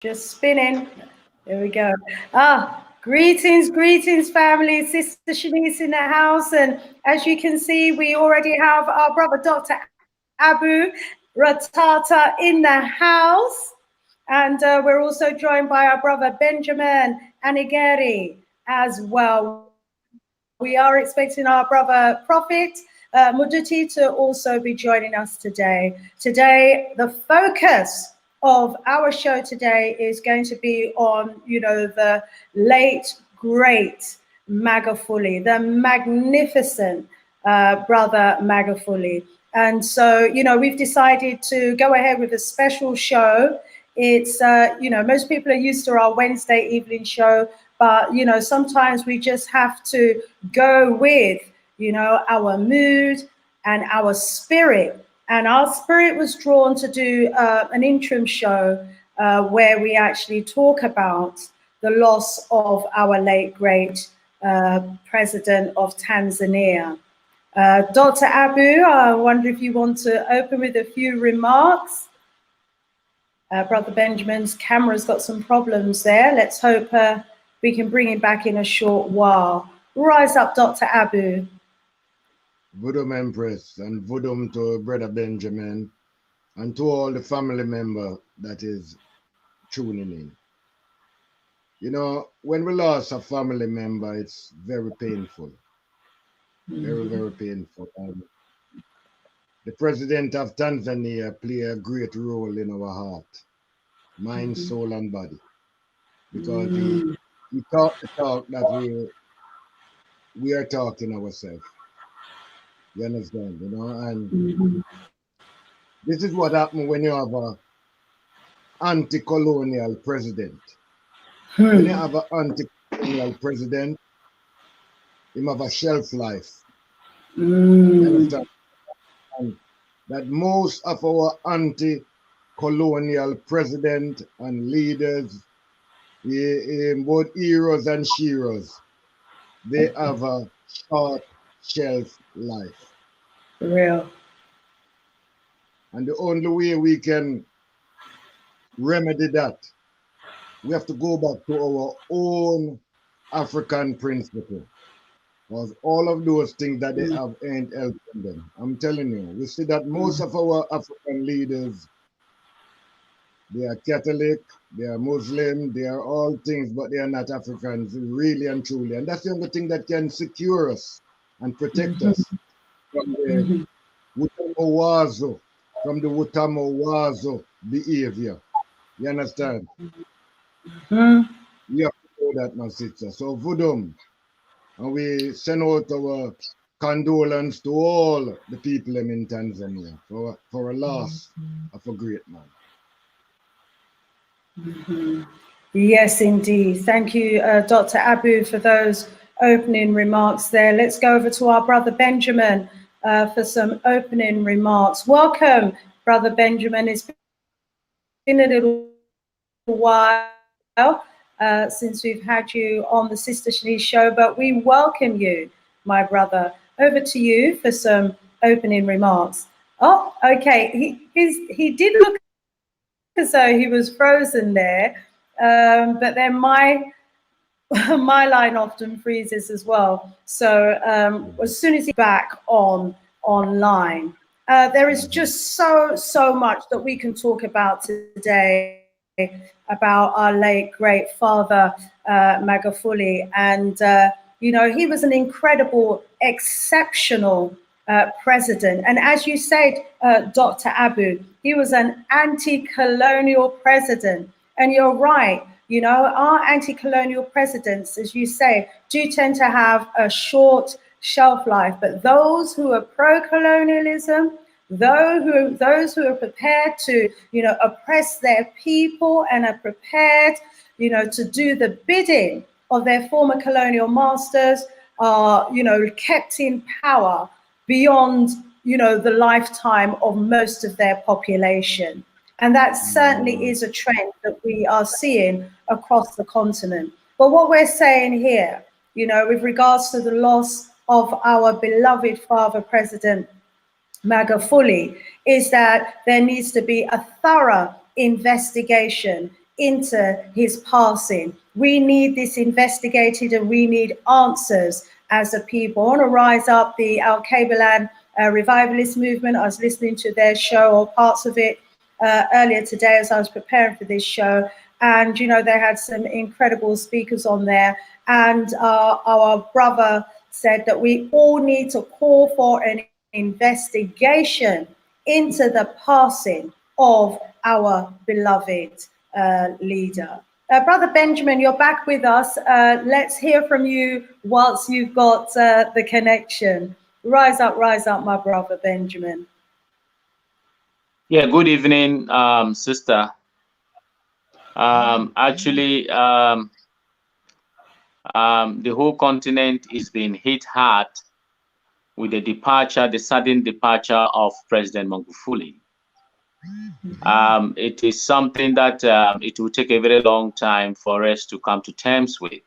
Just spinning. There we go. Greetings, family. Sister Shanice in the house. And as you can see, we already have our brother, Dr. Aboo Ratata in the house. And we're also joined by our brother, Benjamin Anigeri as well. We are expecting our brother, Prophet Meduty, to also be joining us today. Today, the focus of our show today is going to be on, the late, great Magufuli, the magnificent brother Magufuli. And so, we've decided to go ahead with a special show. It's, most people are used to our Wednesday evening show, but, sometimes we just have to go with, our mood and our spirit. And our spirit was drawn to do an interim show where we actually talk about the loss of our late, great president of Tanzania. Dr. Aboo, I wonder if you want to open with a few remarks. Brother Benjamin's camera's got some problems there. Let's hope we can bring him back in a short while. Rise up, Dr. Aboo. Vodum Empress, and Vodum to Brother Benjamin, and to all the family member that is tuning in. When we lost a family member, it's very painful. Very, very painful. The president of Tanzania play a great role in our heart, mind, soul, and body, because he talked the talk that we are talking ourselves. You understand, and this is what happens when you have an anti-colonial president. When you have an anti-colonial president, he have a shelf life. You understand? And that most of our anti-colonial president and leaders, both heroes and sheroes, they have a short shelf life. For real. And the only way we can remedy that, we have to go back to our own African principle. Because all of those things that they have ain't helping them. I'm telling you, we see that most of our African leaders, they are Catholic, they are Muslim, they are all things, but they are not Africans, really and truly. And that's the only thing that can secure us and protect us from the Wutamowazo behavior. You understand? We have to know that, my sister. So, Vodum, and we send out our condolence to all the people in Tanzania for a loss of a great man. Yes, indeed. Thank you, Dr. Aboo, for those opening remarks there. Let's go over to our brother Benjamin for some opening remarks. Welcome, brother Benjamin. It's been a little while since we've had you on the Sister Shanice show, but we welcome you, my brother. Over to you for some opening remarks. Oh, okay. He did look as though he was frozen there, but then my line often freezes as well. So as soon as he's back online, there is just so much that we can talk about today about our late great father Magufuli, and he was an incredible, exceptional president. And as you said, Dr. Aboo, he was an anti-colonial president. And you're right, our anti-colonial presidents, as you say, do tend to have a short shelf life. But those who are pro-colonialism, those who are prepared to, oppress their people and are prepared, to do the bidding of their former colonial masters are, kept in power beyond, the lifetime of most of their population. And that certainly is a trend that we are seeing across the continent. But what we're saying here, with regards to the loss of our beloved father, President Magufuli, is that there needs to be a thorough investigation into his passing. We need this investigated, and we need answers as a people. I want to rise up the Al Kabalan revivalist movement. I was listening to their show, or parts of it, earlier today as I was preparing for this show. And, you know, they had some incredible speakers on there. And our brother said that we all need to call for an investigation into the passing of our beloved leader. Brother Benjamin, you're back with us. Let's hear from you whilst you've got the connection. Rise up, my brother Benjamin. Yeah, good evening, sister. Actually, the whole continent is being hit hard with the sudden departure of President Magufuli. It is something that it will take a very long time for us to come to terms with.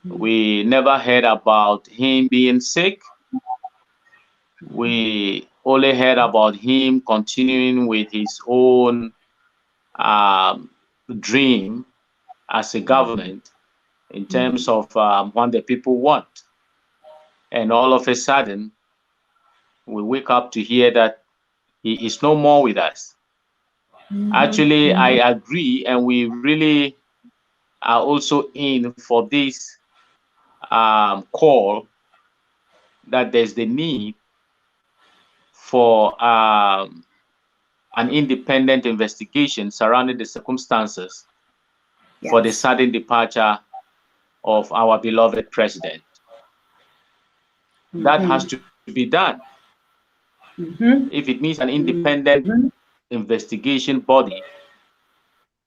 We never heard about him being sick. We only heard about him continuing with his own dream as a government in terms of what the people want. And all of a sudden, we wake up to hear that he is no more with us. Actually, I agree, and we really are also in for this call that there's the need for an independent investigation surrounding the circumstances for the sudden departure of our beloved president. That has to be done. If it means an independent investigation body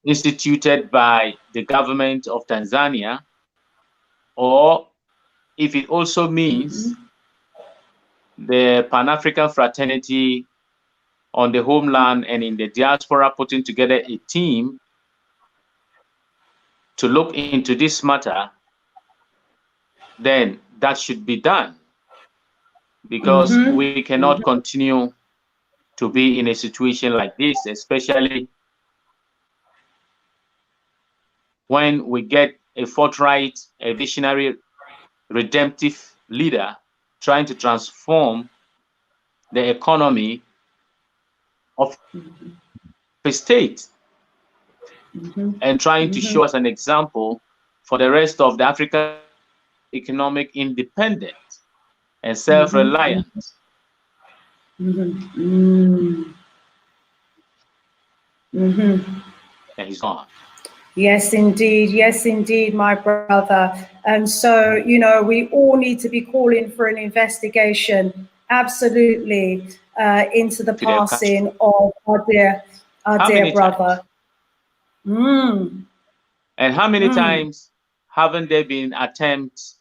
instituted by the government of Tanzania, or if it also means the Pan-African fraternity on the homeland and in the diaspora putting together a team to look into this matter, then that should be done, because we cannot continue to be in a situation like this, especially when we get a forthright, a visionary, redemptive leader trying to transform the economy of the state and trying to show us an example for the rest of the African economic independence and self-reliance. And he's gone. Yes, indeed, my brother. And so, you know, we all need to be calling for an investigation, absolutely, into the passing of our dear brother. And how many times haven't there been attempts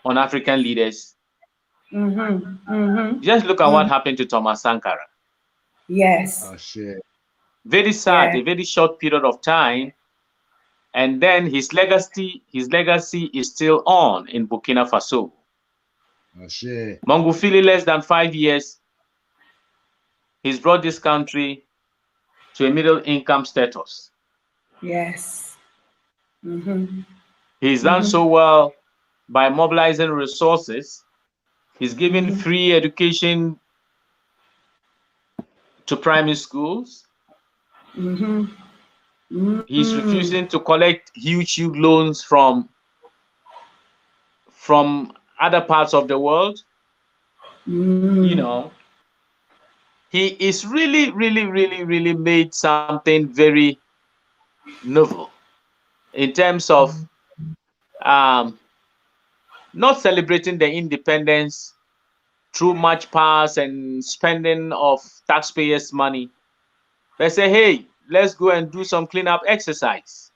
on African leaders? Just look at what happened to Thomas Sankara. Yes. Oh, shit. Very sad, a very short period of time. And then his legacy is still on in Burkina Faso. Oh, shit. Magufuli, less than 5 years, he's brought this country to a middle income status. Yes. He's done so well by mobilizing resources. He's giving free education to primary schools. He's refusing to collect huge loans from other parts of the world. You know, he is really made something very novel in terms of not celebrating the independence through much pass and spending of taxpayers' money. They say, hey, let's go and do some cleanup exercise.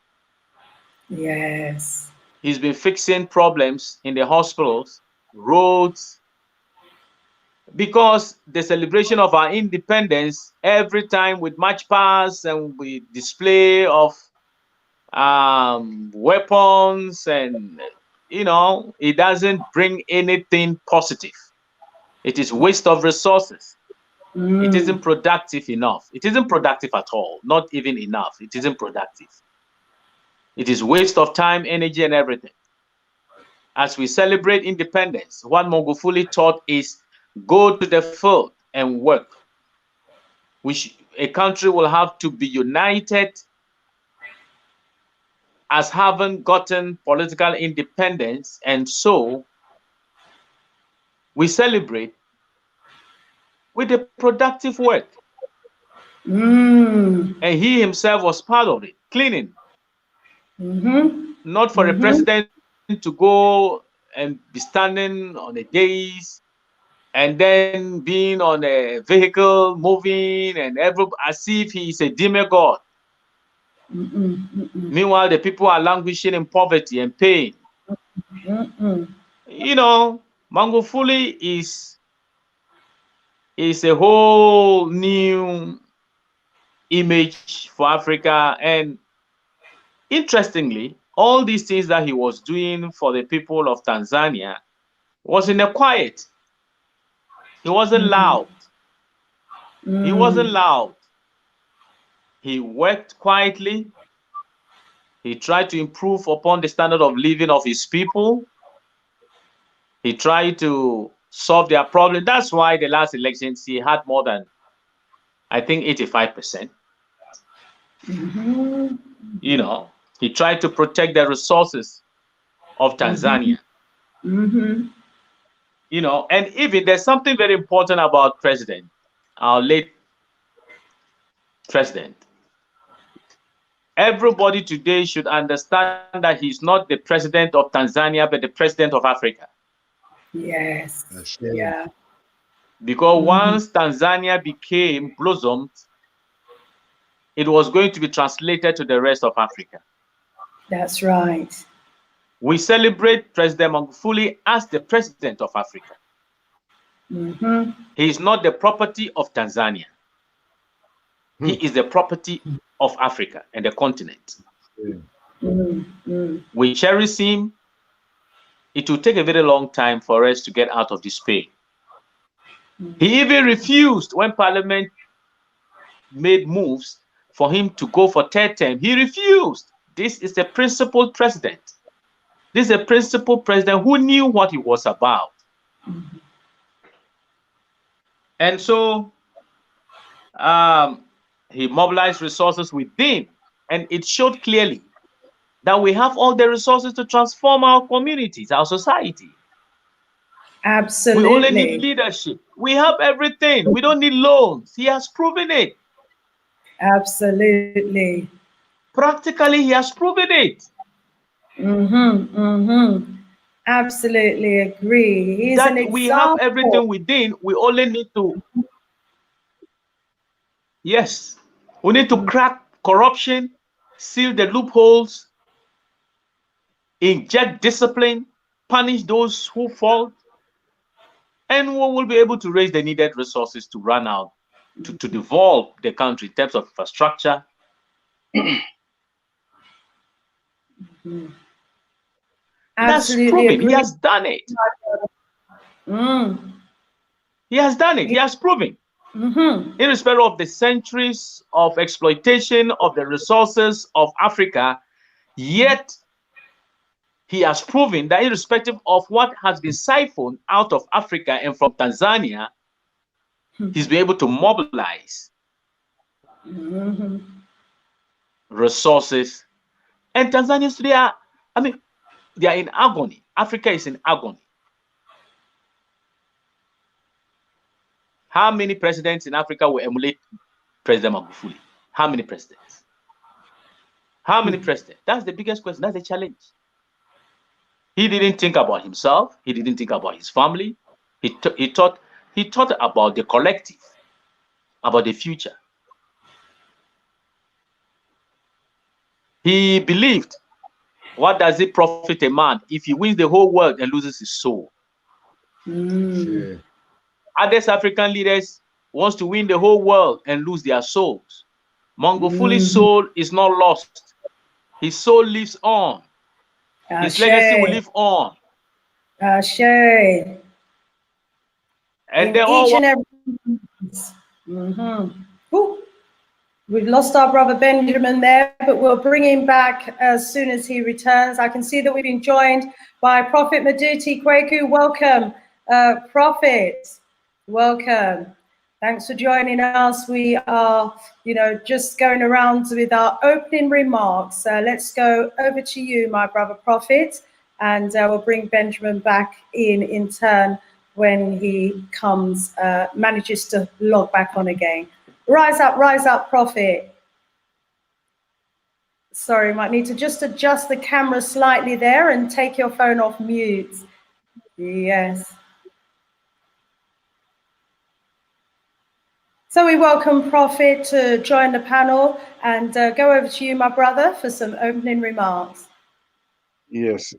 Yes. He's been fixing problems in the hospitals, roads, because the celebration of our independence, every time with march past and with display of weapons, and you know, it doesn't bring anything positive. It is waste of resources. It isn't productive enough. It isn't productive at all. Not even enough. It isn't productive. It is waste of time, energy, and everything. As we celebrate independence, what Magufuli taught is go to the field and work. A country will have to be united as having gotten political independence, and so we celebrate with the productive work. And he himself was part of it, cleaning. Not for a president to go and be standing on the days and then being on a vehicle moving and as if he is a demigod. Meanwhile, the people are languishing in poverty and pain. You know, Magufuli is a whole new image for Africa. And interestingly, all these things that he was doing for the people of Tanzania was in a quiet. He wasn't loud. He wasn't loud. He worked quietly. He tried to improve upon the standard of living of his people. He tried to solve their problem. That's why the last elections he had more than, I think, 85%. You know, he tried to protect the resources of Tanzania. You know, and even there's something very important about President, our late President. Everybody today should understand that he's not the president of Tanzania, but the president of Africa. Yes. Yeah. Because once Tanzania became blossomed, it was going to be translated to the rest of Africa. That's right. We celebrate President Magufuli as the president of Africa. He is not the property of Tanzania. He is the property of Africa and the continent. We cherish him. It will take a very long time for us to get out of this pain. He even refused when Parliament made moves for him to go for third term. He refused. This is a principled president. This is a principled president who knew what he was about. And so he mobilized resources within, and it showed clearly that we have all the resources to transform our communities, our society. Absolutely. We only need leadership. We have everything. We don't need loans. He has proven it. Absolutely. Practically, he has proven it. Absolutely agree. He's that an example. We have everything within. We only need to, yes, we need to crack corruption, seal the loopholes, inject discipline, punish those who fall, and we will be able to raise the needed resources to run out, to devolve the country in terms of infrastructure. Absolutely That's proven. He has done it. He has done it. He has proven. Irrespective of the centuries of exploitation of the resources of Africa, yet he has proven that irrespective of what has been siphoned out of Africa and from Tanzania, he's been able to mobilize resources. And Tanzanians today are, they are in agony. Africa is in agony. How many presidents in Africa will emulate President Magufuli? How many presidents? How many presidents? That's the biggest question. That's the challenge. He didn't think about himself. He didn't think about his family. He thought about the collective, about the future. He believed, what does it profit a man if he wins the whole world and loses his soul? Sure. Other African leaders wants to win the whole world and lose their souls. Magufuli's soul is not lost. His soul lives on. His legacy will live on. And they all Ooh, we've lost our brother Benjamin there, but we'll bring him back as soon as he returns. I can see that we've been joined by Prophet Meduty Kweku. Welcome, Prophet. Welcome. Thanks for joining us. We are, just going around with our opening remarks. Let's go over to you, my brother Prophet, and we'll bring Benjamin back in turn when he comes, manages to log back on again. Rise up, Prophet. Sorry, might need to just adjust the camera slightly there and take your phone off mute. Yes. So we welcome Prophet to join the panel and go over to you, my brother, for some opening remarks. Yes,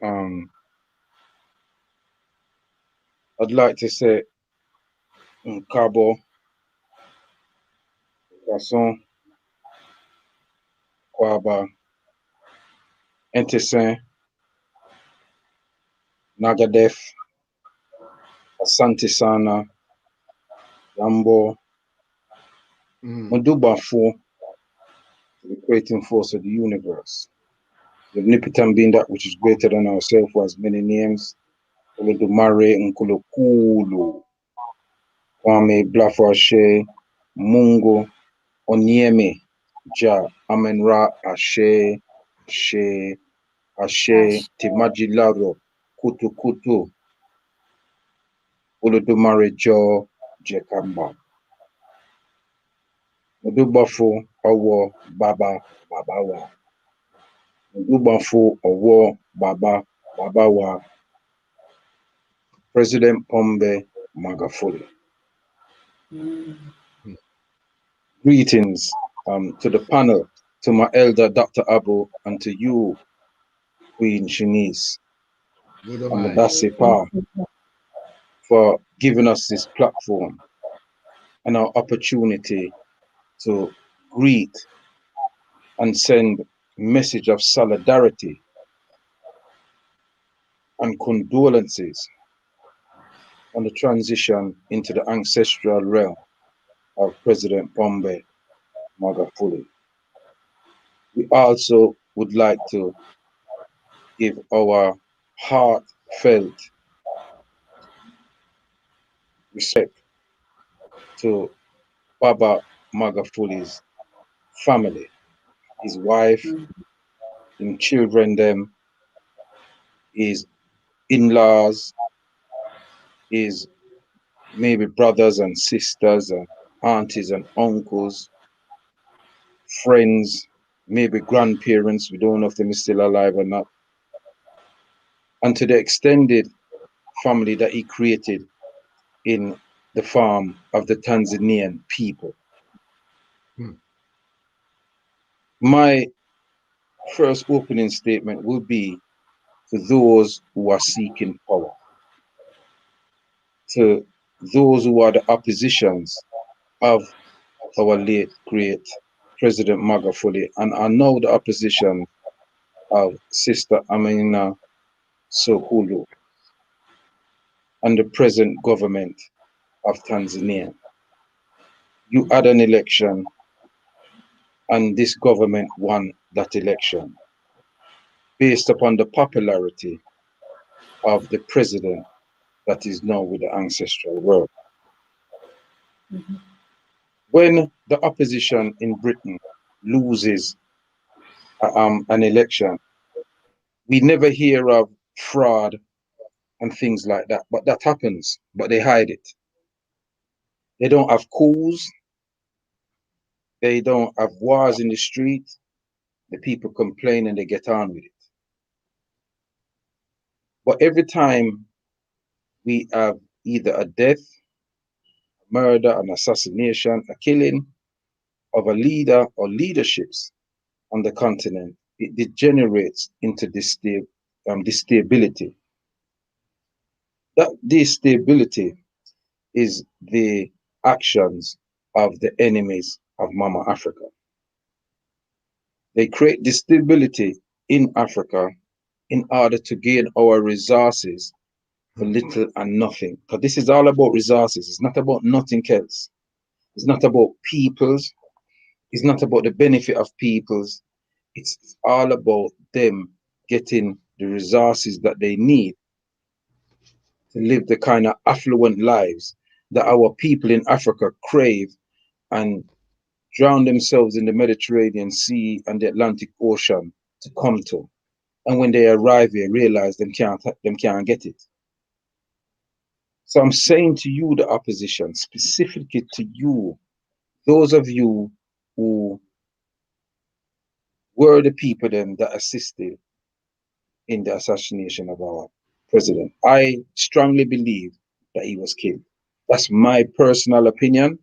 I'd like to say Cabo, Garçon, Kwaba, Entesen, Nagadef, Asante Sana, Yambo, Madubafu, the creating force of the universe. The omnipotent being that which is greater than ourselves, who has many names. Olodumare Nkulokulu, Kwame Blafashe, Mungo, Onyeme, Ja, Amenra, Ashe, Ashe, Ashe, Timajilaro, Kutu Kutu, Olodumare Jo, Jekamba. Modubafu, Owo, Baba, Babawa. Modubafu, Owo, Baba, Babawa. President Pombe Magufuli. Greetings to the panel, to my elder Dr. Aboo, and to you, Queen Shanice, and the Dasipa, for giving us this platform and our opportunity to greet and send a message of solidarity and condolences on the transition into the ancestral realm of President Pombe Magufuli. We also would like to give our heartfelt respect to Baba Magafuli's family, his wife, his children, his in-laws, his maybe brothers and sisters and aunties and uncles, friends, maybe grandparents. We don't know if they're still alive or not. And to the extended family that he created in the farm of the Tanzanian people. My first opening statement will be to those who are seeking power, to those who are the oppositions of our late great President Magufuli, and are now the opposition of Sista Amina Suluhu and the present government of Tanzania. You had an election and this government won that election based upon the popularity of the president that is now with the ancestral world. When the opposition in Britain loses an election, we never hear of fraud and things like that, but that happens, but they hide it. They don't have coups, they don't have wars in the street, the people complain and they get on with it. But every time we have either a death, murder, an assassination, a killing of a leader or leaderships on the continent, it degenerates into this stability. That destability is the actions of the enemies of Mama Africa. They create destability in Africa in order to gain our resources for little and nothing. Because this is all about resources. It's not about nothing else. It's not about peoples. It's not about the benefit of peoples. It's all about them getting the resources that they need to live the kind of affluent lives that our people in Africa crave and drown themselves in the Mediterranean Sea and the Atlantic Ocean to come to. And when they arrive here, realize them can't get it. So I'm saying to you, the opposition, specifically to you, those of you who were the people then that assisted in the assassination of our president, I strongly believe that he was killed. That's my personal opinion.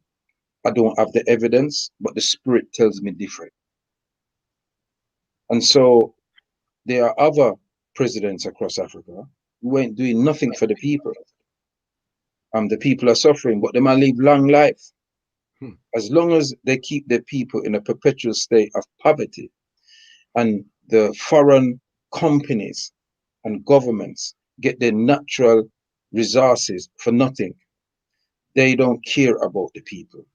I don't have the evidence, but the spirit tells me different. And so there are other presidents across Africa who ain't doing nothing for the people. The people are suffering, but they might live long life. As long as they keep their people in a perpetual state of poverty, and the foreign companies and governments get their natural resources for nothing, they don't care about the people.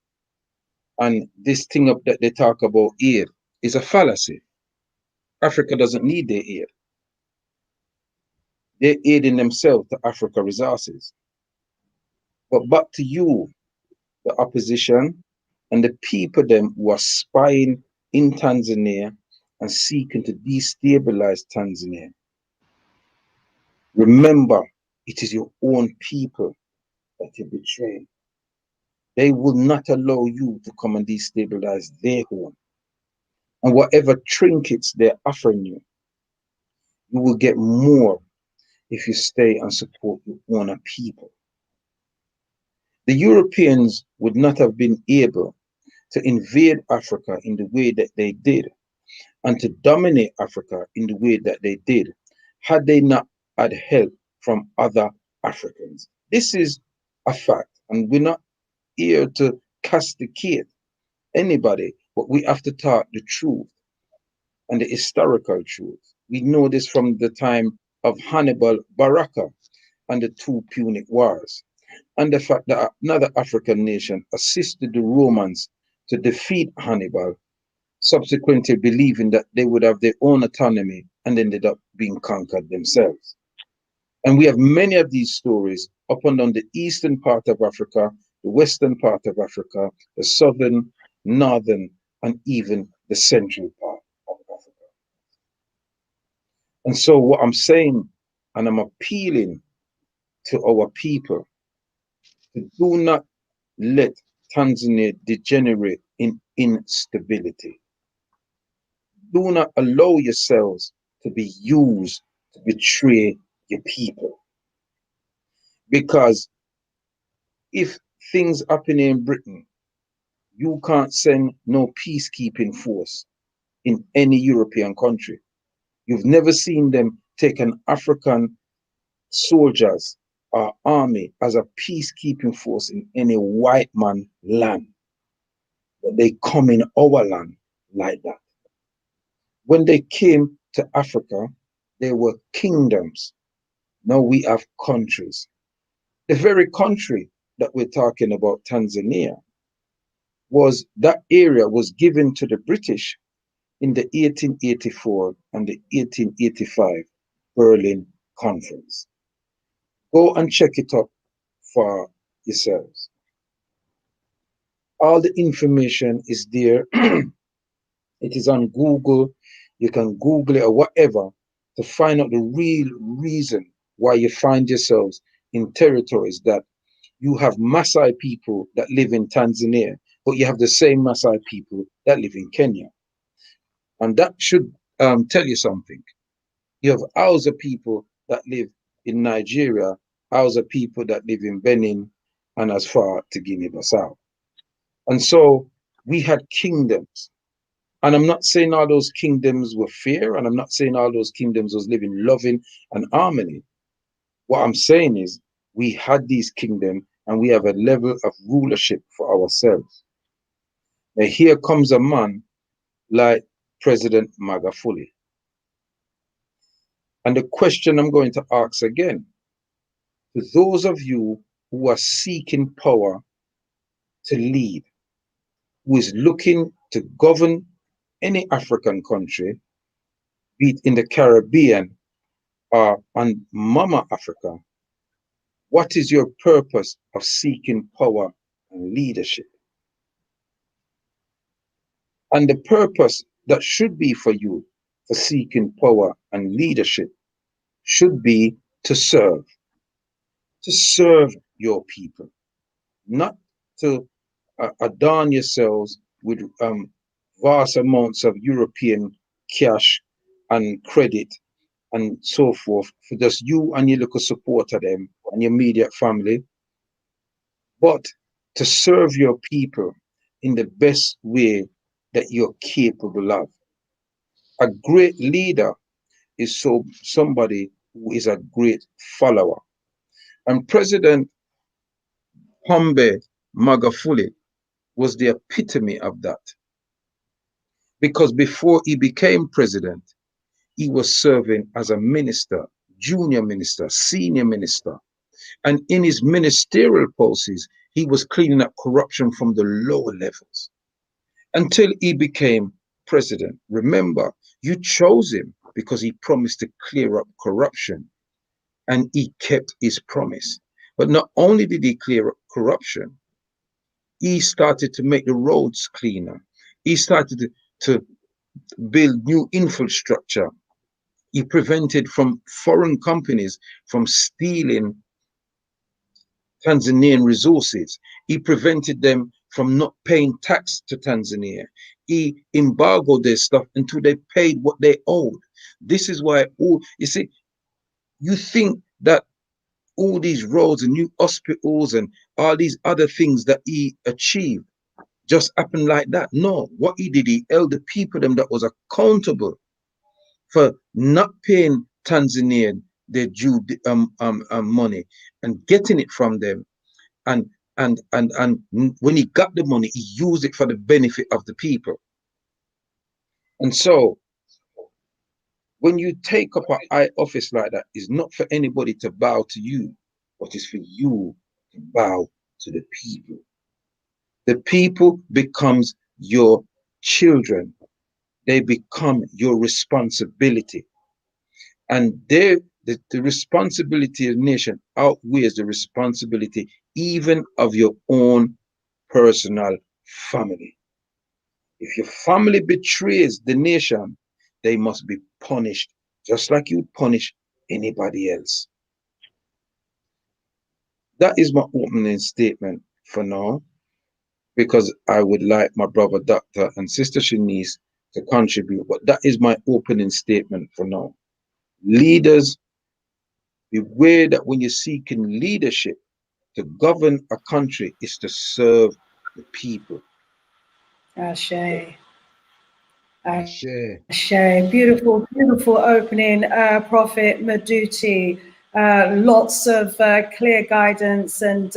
And this thing that they talk about aid is a fallacy. Africa doesn't need their aid. They're aiding themselves to Africa resources. But back to you, the opposition and the people them who are spying in Tanzania and seeking to destabilize Tanzania. Remember, it is your own people that you betray. They will not allow you to come and destabilize their home. And whatever trinkets they're offering you, you will get more if you stay and support your own people. The Europeans would not have been able to invade Africa in the way that they did and to dominate Africa in the way that they did had they not had help from other Africans. This is a fact, and we're not here to castigate anybody, but we have to talk the truth and the historical truth. We know this from the time of Hannibal Barca and the two Punic Wars, and the fact that another African nation assisted the Romans to defeat Hannibal, subsequently believing that they would have their own autonomy and ended up being conquered themselves. And we have many of these stories up and down the eastern part of Africa, the western part of Africa, the southern, northern, and even the central part of Africa. And so what I'm saying, and I'm appealing to our people, to do not let Tanzania degenerate in instability. Do not allow yourselves to be used to betray your people. Because if things happen in Britain, you can't send no peacekeeping force in any European country. You've never seen them take an African soldiers or army as a peacekeeping force in any white man land. But they come in our land like that. When they came to Africa, they were kingdoms. Now we have countries. The very country that we're talking about, Tanzania, that area was given to the British in the 1884 and the 1885 Berlin Conference. Go and check it up for yourselves. All the information is there. It is on Google. You can Google it or whatever to find out the real reason why you find yourselves in territories that you have Maasai people that live in Tanzania, but you have the same Maasai people that live in Kenya. And that should tell you something. You have Hausa people that live in Nigeria, Hausa people that live in Benin, and as far to Guinea-Bissau. And so we had kingdoms. And I'm not saying all those kingdoms were fair, and I'm not saying all those kingdoms was living loving and harmony. What I'm saying is we had these kingdoms and we have a level of rulership for ourselves. Now here comes a man like President Magufuli. And the question I'm going to ask again, to those of you who are seeking power to lead, who is looking to govern any African country, be it in the Caribbean or on Mama Africa, what is your purpose of seeking power and leadership? And the purpose that should be for you for seeking power and leadership should be to serve your people, not to adorn yourselves with vast amounts of European cash and credit and so forth for just you and your little support of them and your immediate family, but to serve your people in the best way that you're capable of. A great leader is somebody who is a great follower. And President Magufuli was the epitome of that. Because before he became president, he was serving as a minister, junior minister, senior minister. And in his ministerial posts, he was cleaning up corruption from the lower levels until he became president. Remember, you chose him because he promised to clear up corruption, and he kept his promise. But not only did he clear up corruption, he started to make the roads cleaner. He started to build new infrastructure. He prevented from foreign companies from stealing Tanzanian resources. He prevented them from not paying tax to Tanzania. He embargoed their stuff until they paid what they owed. This is why you see, you think that all these roads and new hospitals and all these other things that he achieved just happened like that. No, what he did, he held the people them that was accountable for not paying Tanzania their due money and getting it from them. And when he got the money, he used it for the benefit of the people. And so when you take up an high office like that, it's not for anybody to bow to you, but it's for you to bow to the people. The people becomes your children. They become your responsibility. And the responsibility of the nation outweighs the responsibility even of your own personal family. If your family betrays the nation, they must be punished just like you punish anybody else. That is my opening statement for now, because I would like my brother Dr. and Sister Shanice to contribute, but that is my opening statement for now. Leaders, beware that when you're seeking leadership to govern a country is to serve the people. Ashe. Share. Ashe. Beautiful, beautiful opening, Prophet Meduty. Lots of clear guidance and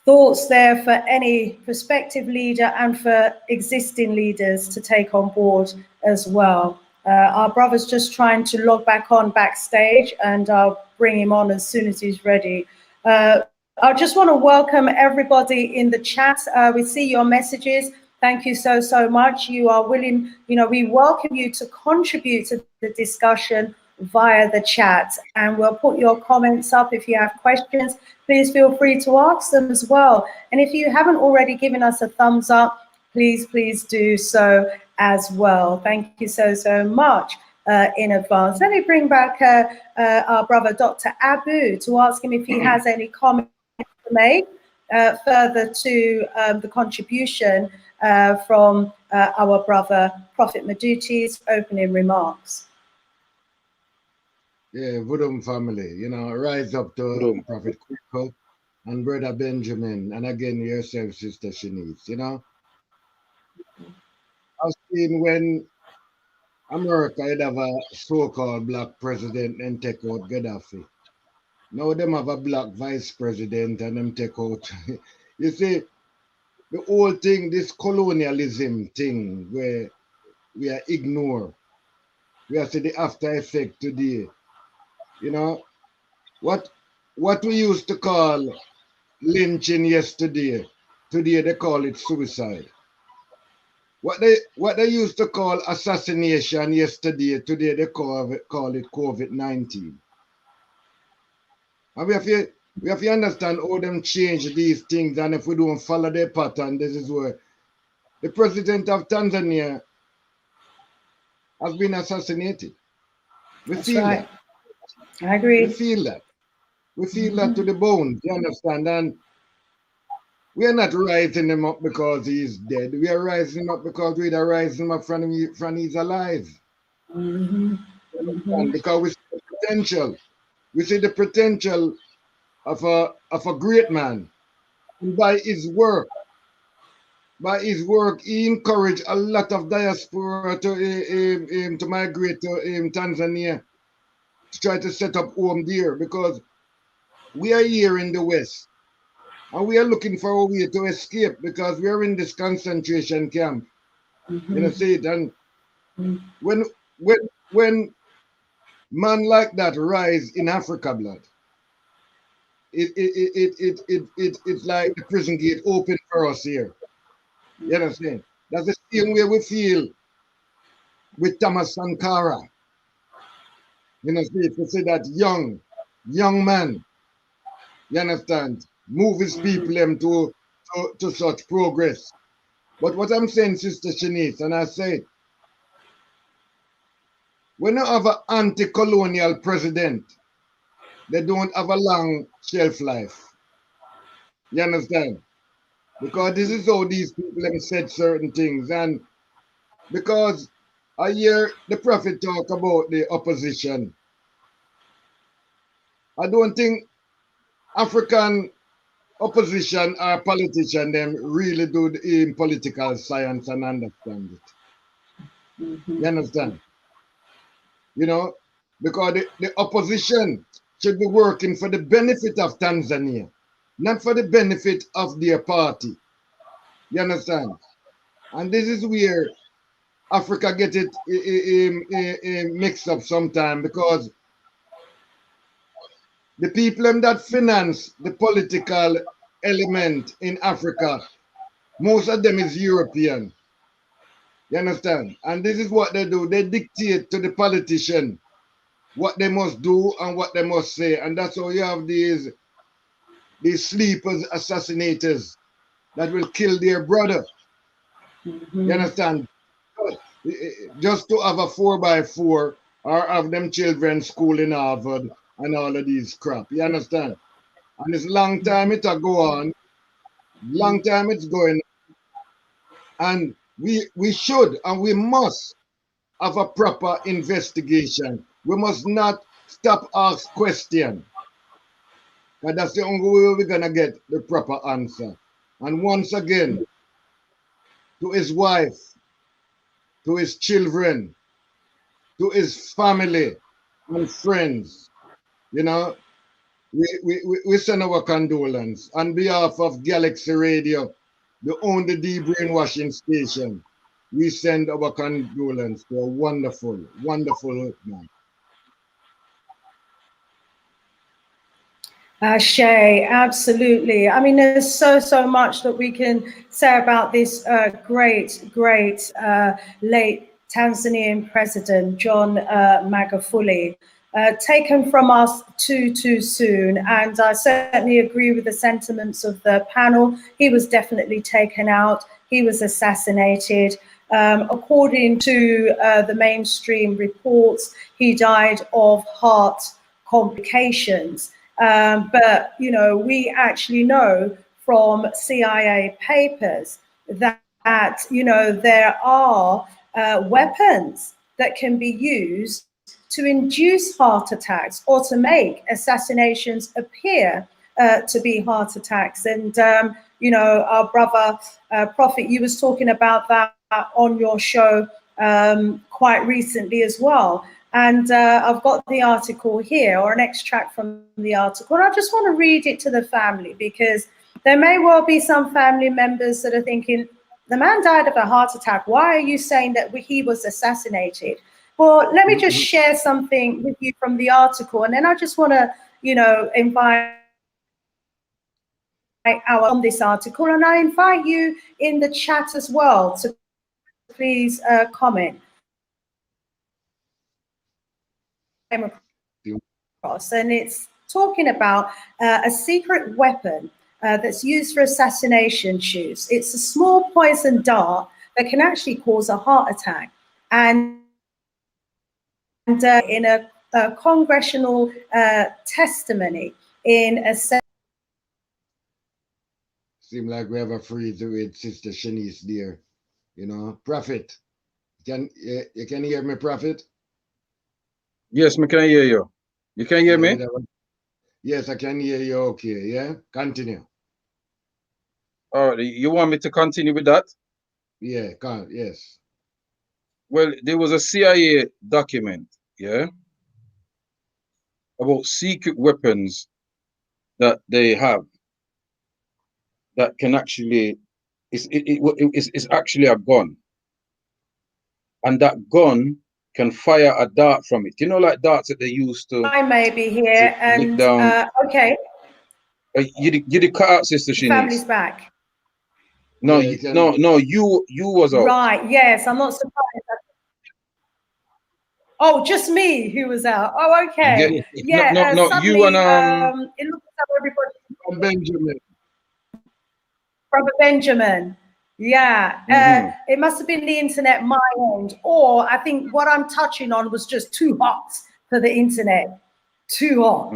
thoughts there for any prospective leader and for existing leaders to take on board as well. Our brother's just trying to log back on backstage, and I'll bring him on as soon as he's ready. I just want to welcome everybody in the chat. We see your messages. Thank you so much. You are willing, we welcome you to contribute to the discussion via the chat, and we'll put your comments up. If you have questions, please feel free to ask them as well. And if you haven't already given us a thumbs up, please do so as well. Thank you so much in advance. Let me bring back our brother Dr. Aboo to ask him if he has any comments to make further to the contribution from our brother Prophet Meduty's opening remarks. Yeah, Voodoo family, rise up to Prophet Quico and Brother Benjamin, and again yourself, Sister Shanice. I've seen when America had have a so-called black president and take out Gaddafi. Now them have a black vice president and them take out. You see, the whole thing, this colonialism thing, where we are ignore. We are see the after effect today. What we used to call lynching yesterday, today they call it suicide. what they used to call assassination yesterday, today they call it COVID-19. And we have to understand how them change these things, and if we don't follow their pattern, this is where the president of Tanzania has been assassinated. We That's feel right. that. I agree. We feel that. We feel that to the bone, you understand? And we are not rising him up because he's dead. We are rising him up because we are rising him up from he's alive. Because we see the potential. We see the potential of a great man. And by his work, he encouraged a lot of diaspora to migrate to Tanzania to try to set up home there, because we are here in the West and we are looking for a way to escape because we are in this concentration camp. You know, see it. And when man like that rise in Africa, blood, it's like the prison gate open for us here. You understand? That's the same way we feel with Thomas Sankara. You know, to say that young man, you understand, move his people them to such progress. But what I'm saying, Sister Shanice, and I say, when you have an anti-colonial president, they don't have a long shelf life. You understand? Because this is how these people have said certain things. And because I hear the prophet talk about the opposition, I don't think African opposition or politician them really do the political science and understand it. You understand? You know, because the opposition should be working for the benefit of Tanzania, not for the benefit of their party. You understand? And this is where Africa get it mixed up sometimes, because the people that finance the political element in Africa, most of them is European. You understand? And this is what they do. They dictate to the politician what they must do and what they must say. And that's how you have these sleepers, assassinators that will kill their brother. You understand? Just to have a 4x4 or have them children school in Harvard and all of these crap. You understand? And it's long time it'll go on. Long time it's going on. And we should and we must have a proper investigation. We must not stop ask questions. Because that's the only way we're gonna get the proper answer. And once again, to his wife, to his children, to his family and friends, you know, we send our condolence on behalf of Galaxy Radio, the only de-brainwashing station. We send our condolence to a wonderful, wonderful man. Shay, absolutely. I mean, there's so much that we can say about this great late Tanzanian president, John Magufuli. Taken from us too soon, and I certainly agree with the sentiments of the panel. He was definitely taken out. He was assassinated. According to the mainstream reports, he died of heart complications. But, you know, we actually know from CIA papers that you know, there are weapons that can be used to induce heart attacks or to make assassinations appear to be heart attacks. And, you know, our brother Prophet, you was talking about that on your show quite recently as well. And I've got the article here, or an extract from the article, and I just want to read it to the family, because there may well be some family members that are thinking, the man died of a heart attack. Why are you saying that he was assassinated? Well, let me just share something with you from the article, and then I just want to, you know, invite on this article, and I invite you in the chat as well to please comment. Across, and it's talking about a secret weapon that's used for assassination shoots. It's a small poison dart that can actually cause a heart attack. And in a congressional testimony in a seem like we have a freeze with Sister Shanice there. You know, Prophet. You can hear me, Prophet? Yes, I can hear you. You can hear me? Yes, I can hear you okay, yeah? Continue. Oh, you want me to continue with that? Yeah, yes. Well, there was a CIA document, yeah, about secret weapons that they have that can actually, it's actually a gun. And that gun can fire a dart from it. You know, like darts that they used to. I may be here and okay. You did cut out, Sister Shanice. Family's back. No, yeah, no, you was out. Right, yes, I'm not surprised. Oh, just me who was out. Oh, okay. Yeah, no, suddenly, you and it looks like everybody from Benjamin. Brother Benjamin. Yeah, it must have been the internet my end, or I think what I'm touching on was just too hot for the internet. Too hot.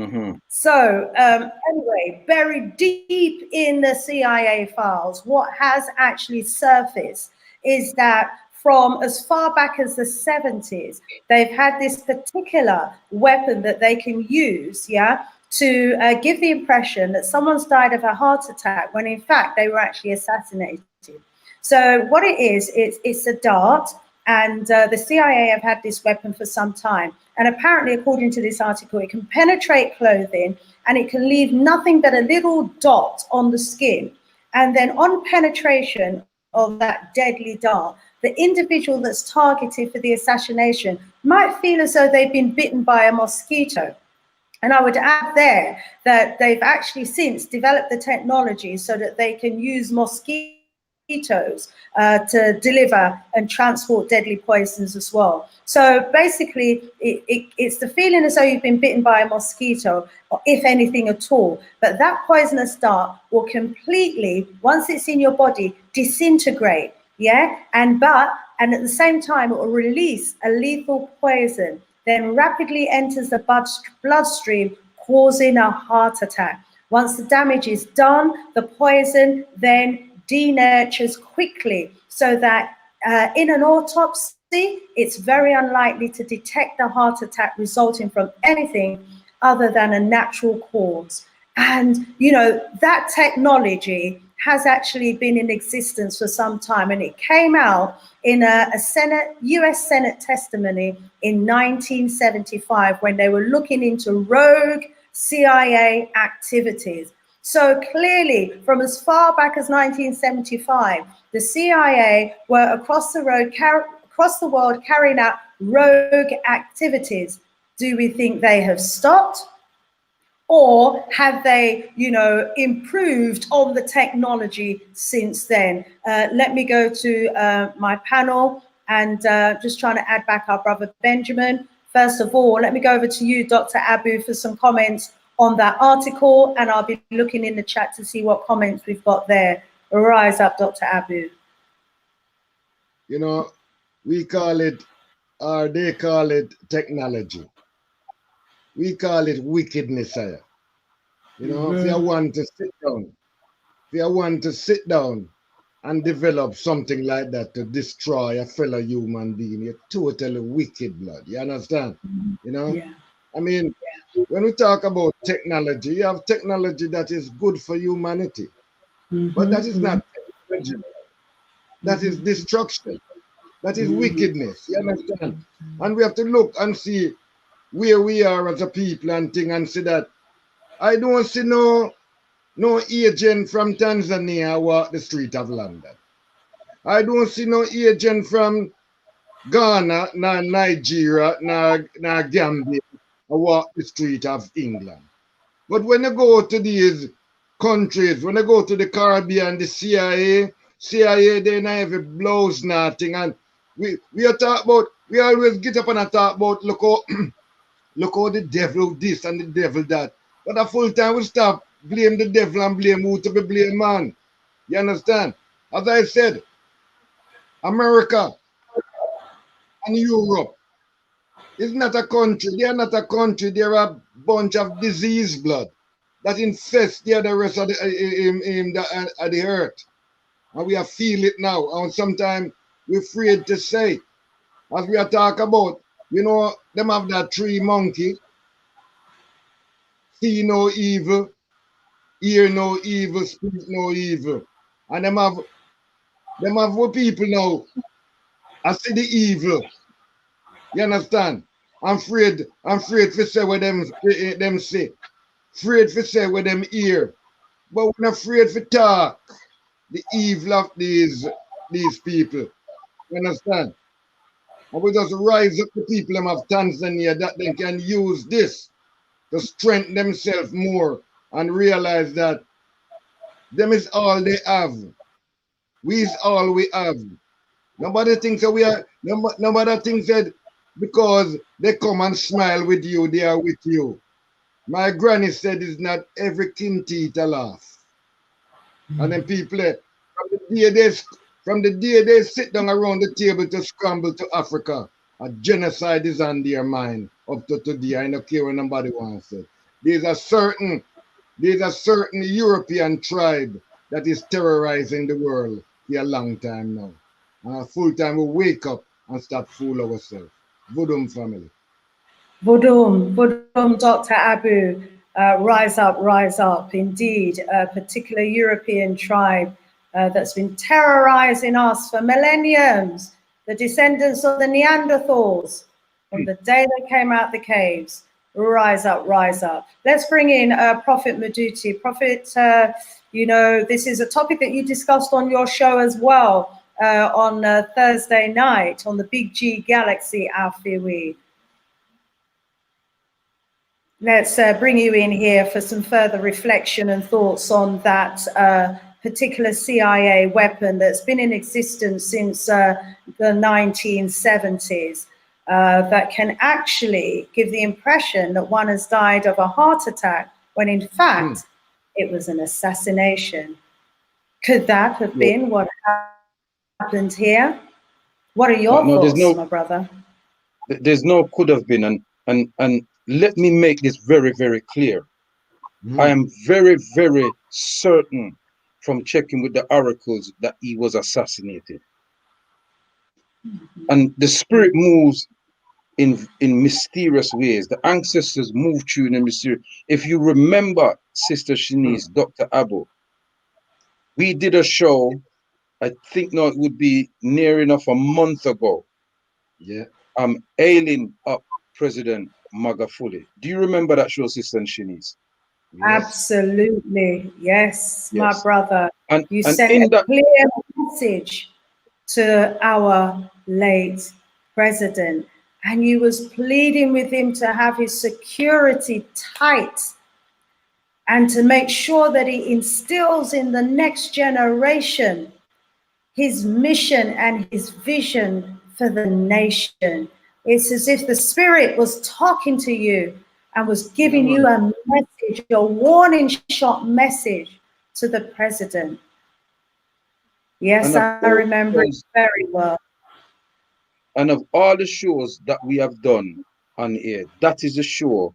So anyway, buried deep in the CIA files, what has actually surfaced is that from as far back as the 70s, they've had this particular weapon that they can use, yeah, to give the impression that someone's died of a heart attack when in fact they were actually assassinated. So what it is, it's a dart, and the CIA have had this weapon for some time. And apparently, according to this article, it can penetrate clothing and it can leave nothing but a little dot on the skin. And then on penetration of that deadly dart, the individual that's targeted for the assassination might feel as though they've been bitten by a mosquito. And I would add there that they've actually since developed the technology so that they can use mosquitoes to deliver and transport deadly poisons as well. So basically, it's the feeling as though you've been bitten by a mosquito, or if anything at all. But that poisonous dart will completely, once it's in your body, disintegrate. Yeah, and at the same time, it will release a lethal poison, then rapidly enters the bloodstream, causing a heart attack. Once the damage is done, the poison then denatures quickly, so that in an autopsy, it's very unlikely to detect a heart attack resulting from anything other than a natural cause. And, you know, that technology has actually been in existence for some time, and it came out in a US Senate testimony in 1975 when they were looking into rogue CIA activities. So clearly, from as far back as 1975, the CIA were across the world carrying out rogue activities. Do we think they have stopped? Or have they, you know, improved on the technology since then? Let me go to my panel and just trying to add back our brother Benjamin. First of all, let me go over to you, Dr. Aboo, for some comments on that article, and I'll be looking in the chat to see what comments we've got there. Rise up, Dr. Aboo. You know, we call it, or they call it technology. We call it wickedness, sire. You know, if you want to sit down, and develop something like that to destroy a fellow human being, you're totally wicked, blood. You understand? You know? Yeah. I mean, when we talk about technology, you have technology that is good for humanity. But that is not technology. That is destruction. That is wickedness. You understand? And we have to look and see where we are as a people and thing, and see that I don't see no agent from Tanzania walk the street of London. I don't see no agent from Ghana, nor Nigeria, nor Gambia walk the street of England. But when you go to these countries, when you go to the Caribbean, the CIA, CIA, they na every blows nothing. And we are talk about, we always get up and talk about, look how, look how the devil this and the devil that. But a full time we stop blame the devil and blame who to be blame, man. You understand? As I said, America and Europe is not a country. They are not a country. They are a bunch of disease blood that infest the rest of the earth. And we are feel it now. And sometimes we're afraid to say, as we are talking about, you know, them have that tree monkey, see no evil, hear no evil, speak no evil. And them have what people now, I see the evil. You understand? I'm afraid to say what them say. Afraid to say what them hear. But we're not afraid to talk the evil of these people. You understand? And we just rise up the people of Tanzania that they can use this to strengthen themselves more and realize that them is all they have. We is all we have. Nobody thinks that we are, nobody thinks that because they come and smile with you, they are with you. My granny said it's not every kin teeth a laugh. And then people, from the day they sit down around the table to scramble to Africa, a genocide is on their mind up to today. I don't care what nobody wants to say. There's a certain European tribe that is terrorizing the world for a long time now. And a full time we wake up and start fool ourselves. Vodum family. Vodum, Dr. Aboo, rise up, indeed, a particular European tribe that's been terrorizing us for millenniums, the descendants of the Neanderthals, from the day they came out the caves. Rise up, rise up. Let's bring in Prophet Meduty. Prophet, you know, this is a topic that you discussed on your show as well on Thursday night on the Big G Galaxy, Alfiwi. Let's bring you in here for some further reflection and thoughts on that particular CIA weapon that's been in existence since the 1970s. That can actually give the impression that one has died of a heart attack when in fact it was an assassination. Could that have been what happened here? What are your thoughts, my brother? There's no could have been, and let me make this very, very clear. I am very, very certain from checking with the oracles that he was assassinated. And the spirit moves in mysterious ways. The ancestors move through in a mysterious. If you remember, Sister Shanice, Dr. Aboo, we did a show, I think now it would be near enough a month ago. Yeah. Ailing up President Magufuli. Do you remember that show, Sister Shanice? Yes. Absolutely, yes, my brother. And you sent a clear message to our late president, and you was pleading with him to have his security tight and to make sure that he instills in the next generation his mission and his vision for the nation. It's as if the spirit was talking to you and was giving you a message, a warning shot message to the president. Yes, I remember it very well. And of all the shows that we have done on air, that is the show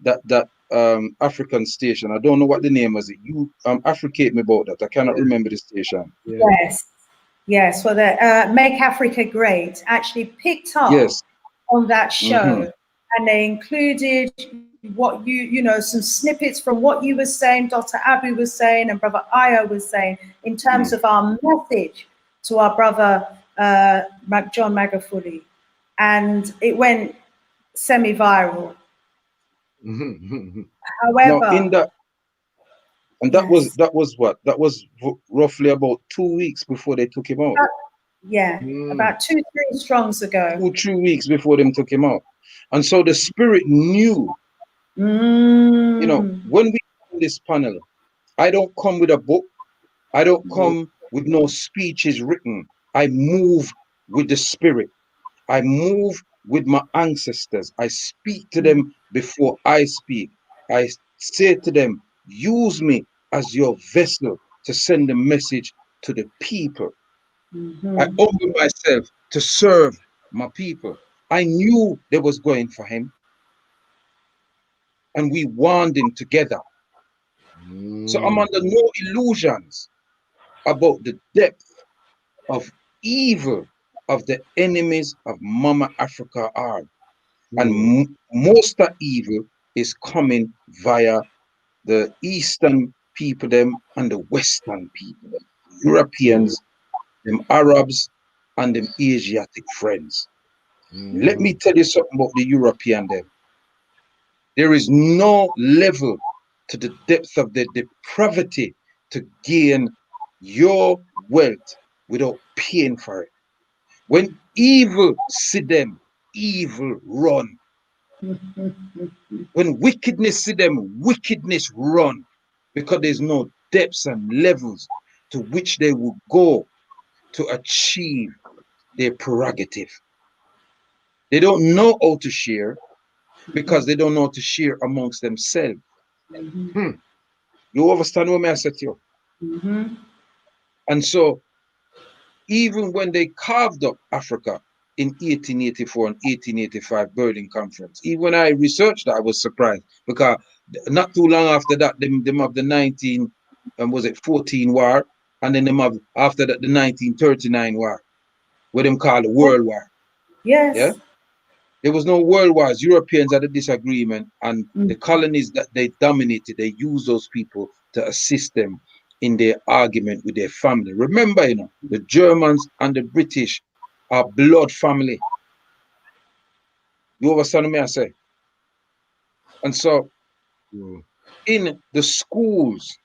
that African station, I don't know what the name was. You affricate me about that. I cannot remember the station. Yes, well, the Make Africa Great actually picked up on that show, and they included what you know, some snippets from what you were saying, Dr. Aboo was saying, and Brother Ayo was saying, in terms of our message to our brother John Magufuli, and it went semi-viral. However, now in that, and that was what? That was roughly about 2 weeks before they took him out. About 2-3 strongs ago. 2-3 weeks before them took him out. And so the spirit knew, you know, when we do this panel, I don't come with a book. I don't come with no speeches written. I move with the spirit. I move with my ancestors. I speak to them before I speak. I say to them, use me as your vessel to send a message to the people. I open myself to serve my people. I knew they was going for him, and we warned him together. So I'm under no illusions about the depth of evil of the enemies of Mama Africa are. And most of evil is coming via the Eastern people them and the Western people them. Europeans, them Arabs, and them Asiatic friends. Let me tell you something about the European them. There is no level to the depth of the depravity to gain your wealth without paying for it. When evil see them, evil run. When wickedness see them, wickedness run. Because there's no depths and levels to which they will go to achieve their prerogative. They don't know how to share because they don't know how to share amongst themselves. You understand what I said to you? And so, even when they carved up Africa in 1884 and 1885 Berlin Conference, even when I researched that, I was surprised because not too long after that, them have the 14 war, and then them have after that the 1939 war, what them call the World War. Yes. Yeah. There was no world wars. Europeans had a disagreement, and the colonies that they dominated, they used those people to assist them in their argument with their family. Remember, the Germans and the British are blood family. You understand me, I say? And so, in the schools,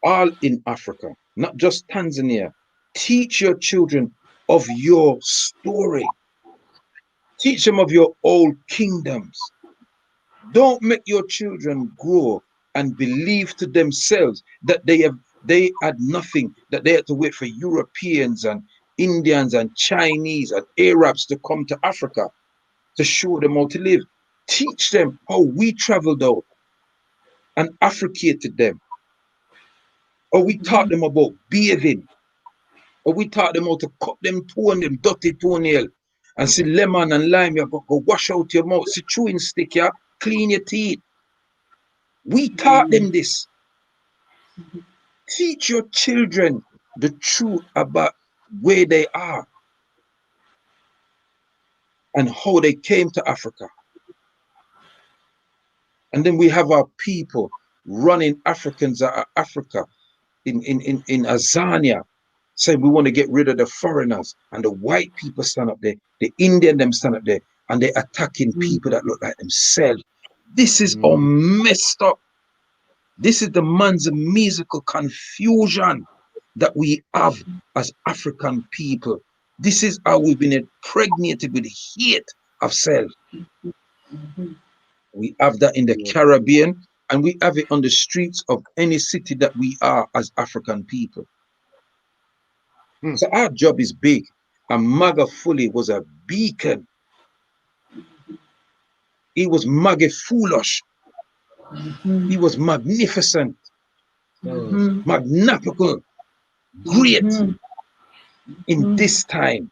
all in Africa, not just Tanzania, teach your children of your story. Teach them of your old kingdoms. Don't make your children grow and believe to themselves that they had nothing, that they had to wait for Europeans and Indians and Chinese and Arabs to come to Africa to show them how to live. Teach them how we traveled out and Africated them. Or we taught them about bathing. Or we taught them how to cut them dirty toenail. And see lemon and lime, you go wash out your mouth. See chewing stick, yeah, clean your teeth. We taught them this. Teach your children the truth about where they are and how they came to Africa. And then we have our people running Africans out of Africa in Tanzania, saying we want to get rid of the foreigners, and the white people stand up there, the Indian them stand up there, and they're attacking people that look like themselves. This is all messed up. This is the man's musical confusion that we have as African people. This is how we've been impregnated with hate of self. We have that in the Caribbean, and we have it on the streets of any city that we are as African people. So our job is big, and Magufuli was a beacon. He was Magufulish. He was magnificent, magnifical, great in this time.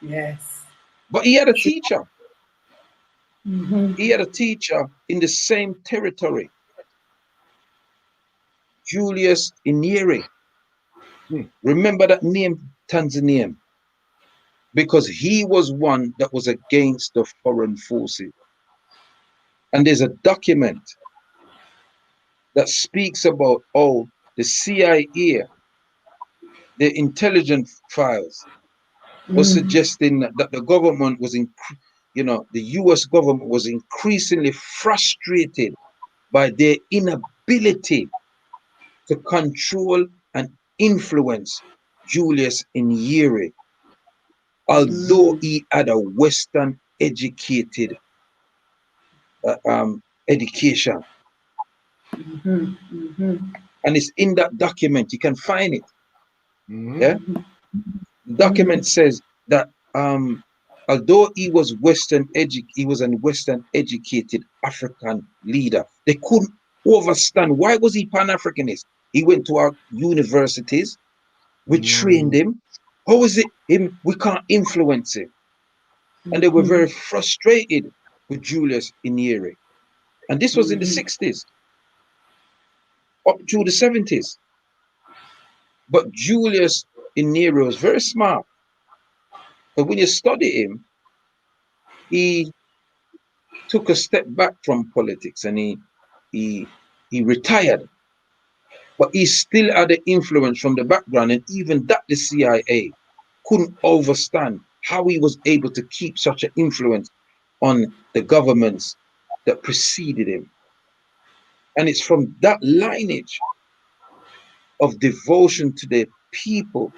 Yes. But he had a teacher. He had a teacher in the same territory, Julius Nyerere. Remember that name, Tanzanian, because he was one that was against the foreign forces. And there's a document that speaks about how the CIA, the intelligence files, was suggesting that the government was, the US government was increasingly frustrated by their inability to control and influence Julius Nyerere, although he had a Western educated education. And it's in that document. You can find it. Yeah. The document says that although he was a Western educated African leader, they couldn't understand why was he Pan-Africanist. He went to our universities. We trained him. How is it him? We can't influence him. And they were very frustrated with Julius Nyerere. And this was in the 60s, up through the 70s. But Julius Nyerere was very smart. But when you study him, he took a step back from politics and he retired. But he still had the influence from the background, and even that the CIA couldn't understand how he was able to keep such an influence on the governments that preceded him. And it's from that lineage of devotion to the people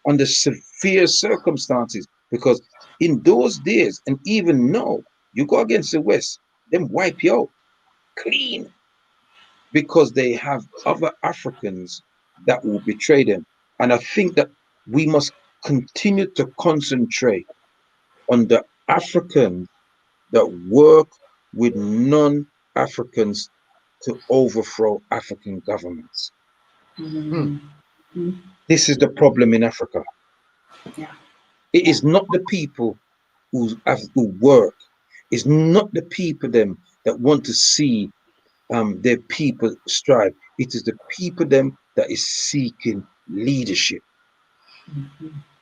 under severe circumstances, because in those days, and even now, you go against the West, them wipe you out clean, because they have other Africans that will betray them. And I think that we must continue to concentrate on the Africans that work with non-Africans to overthrow African governments. This is the problem in Africa. It is not the people who work. It's not the people them that want to see their people strive. It is the people them that is seeking leadership.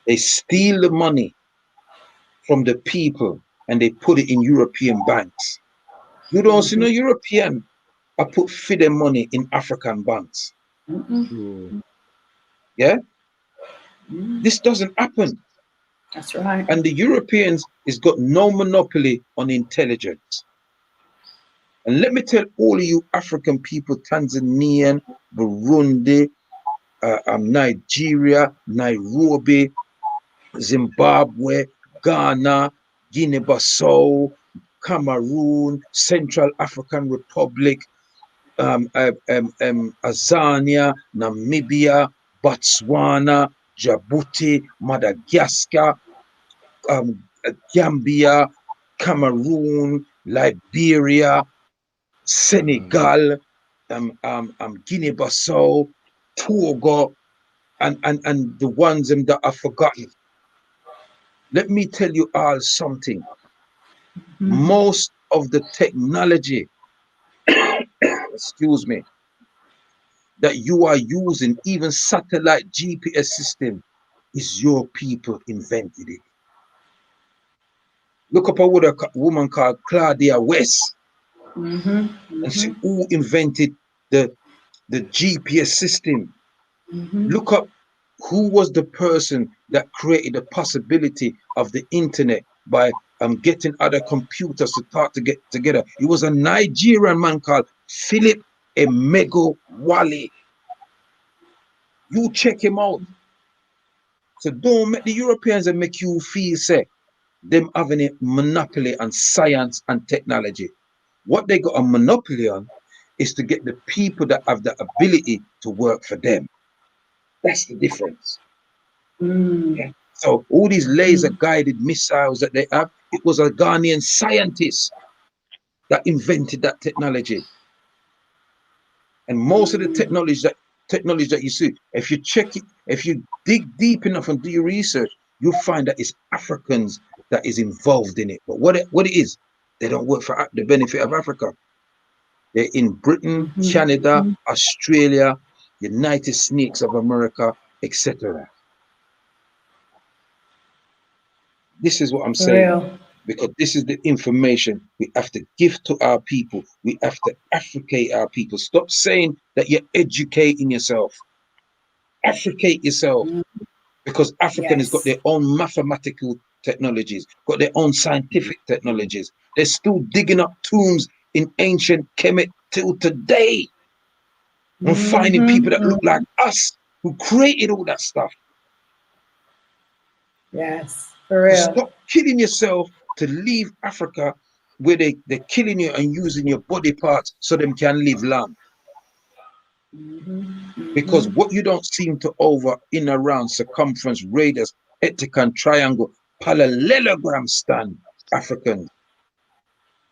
They steal the money from the people and they put it in European banks. You don't see no European I put for their money in African banks. Yeah? This doesn't happen. That's right. And the Europeans has got no monopoly on intelligence. And let me tell all of you African people, Tanzania, Burundi, Nigeria, Nairobi, Zimbabwe, Ghana, Guinea-Bissau, Cameroon, Central African Republic, Tanzania, Namibia, Botswana, Djibouti, Madagascar, Gambia, Cameroon, Liberia, Senegal, Guinea-Bissau, Togo, and the ones that I've forgotten. Let me tell you all something. Most of the technology, excuse me, that you are using, even satellite GPS system, is your people invented it. Look up a woman called Claudia West, and see who invented the GPS system. Look up who was the person that created the possibility of the internet by getting other computers to talk to get together. It was a Nigerian man called Philip Emeagwali. You check him out. So don't make the Europeans and make you feel say them having a monopoly on science and technology. What they got a monopoly on is to get the people that have the ability to work for them. That's the difference. Yeah. So all these laser guided missiles that they have, it was a Ghanaian scientist that invented that technology. And most of the technology that you see, if you check it, if you dig deep enough and do your research, you'll find that it's Africans that is involved in it. But what it is, they don't work for the benefit of Africa. They're in Britain, Canada, Australia, United States of America, etc. This is what I'm saying, because this is the information we have to give to our people. We have to Africate our people. Stop saying that you're educating yourself. Africate yourself, because African has got their own mathematical technologies, got their own scientific technologies. They're still digging up tombs in ancient Kemet till today and finding people that look like us who created all that stuff. Yes, for real. So stop killing yourself to leave Africa where they're killing you and using your body parts so them can live long. Because what you don't seem to over in around circumference, radius, ectagon, triangle, parallelogram stand, Africans,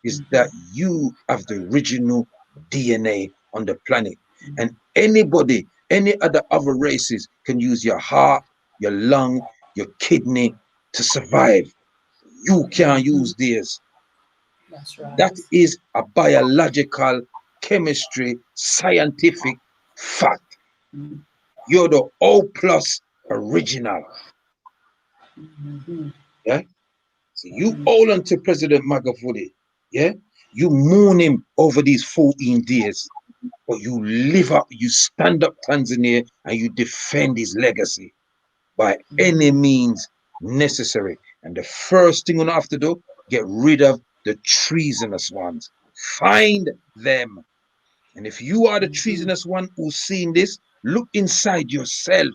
is that you have the original DNA on the planet. And anybody, any other races can use your heart, your lung, your kidney to survive. You can't use theirs. That's right. That is a biological, chemistry, scientific fact. You're the O plus original. Yeah. So you hold on to President Magufuli. Yeah. You mourn him over these 14 days, but you live up, you stand up Tanzania, and you defend his legacy by any means necessary. And the first thing you have to do, get rid of the treasonous ones. Find them. And if you are the treasonous one who's seen this, look inside yourself